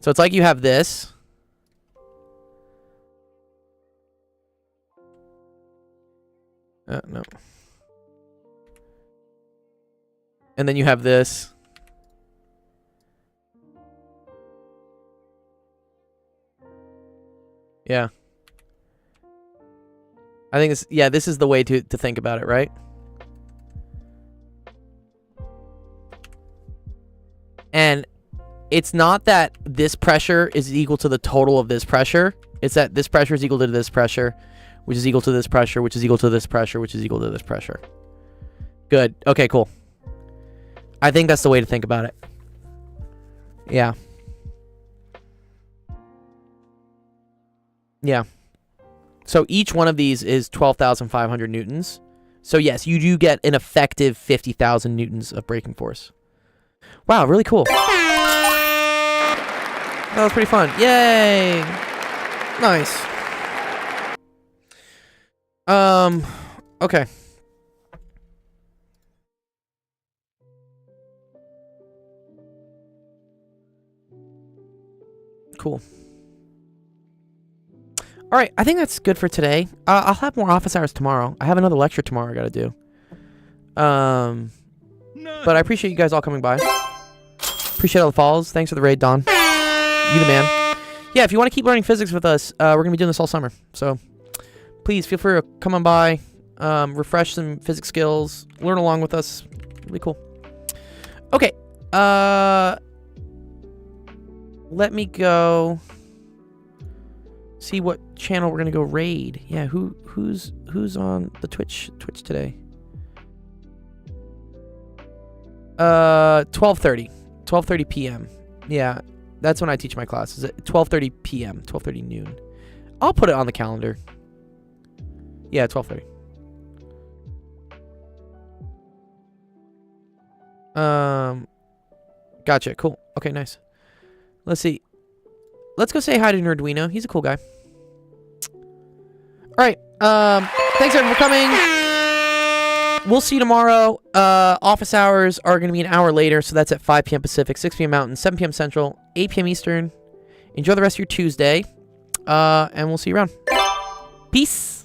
So it's like you have this. No. And then you have this. Yeah. I think it's, yeah, this is the way to think about it, right? And it's not that this pressure is equal to the total of this pressure. It's that this pressure is equal to this pressure, which is equal to this pressure, which is equal to this pressure, which is equal to this pressure. Good. Okay, cool. I think that's the way to think about it. Yeah. Yeah. So each one of these is 12,500 newtons. So yes, you do get an effective 50,000 newtons of braking force. Wow, really cool. That was pretty fun. Yay! Nice. Okay. Cool. All right, I think that's good for today. I'll have more office hours tomorrow. I have another lecture tomorrow I gotta do. But I appreciate you guys all coming by. Appreciate all the follows. Thanks for the raid, Don. You the man. Yeah, if you want to keep learning physics with us, we're gonna be doing this all summer. So please feel free to come on by, refresh some physics skills, learn along with us. Really cool. Okay. Let me go see what channel we're gonna go raid. Yeah, who's on the Twitch today? 12:30 p.m. Yeah, that's when I teach my classes. At 12:30 p.m. 12:30 noon. I'll put it on the calendar. Yeah, 12:30. Gotcha. Cool. Okay, nice. Let's see. Let's go say hi to Nerduino. He's a cool guy. All right. Thanks everyone for coming. We'll see you tomorrow. Office hours are going to be an hour later, so that's at 5 p.m. Pacific, 6 p.m. Mountain, 7 p.m. Central, 8 p.m. Eastern. Enjoy the rest of your Tuesday, and we'll see you around. Peace.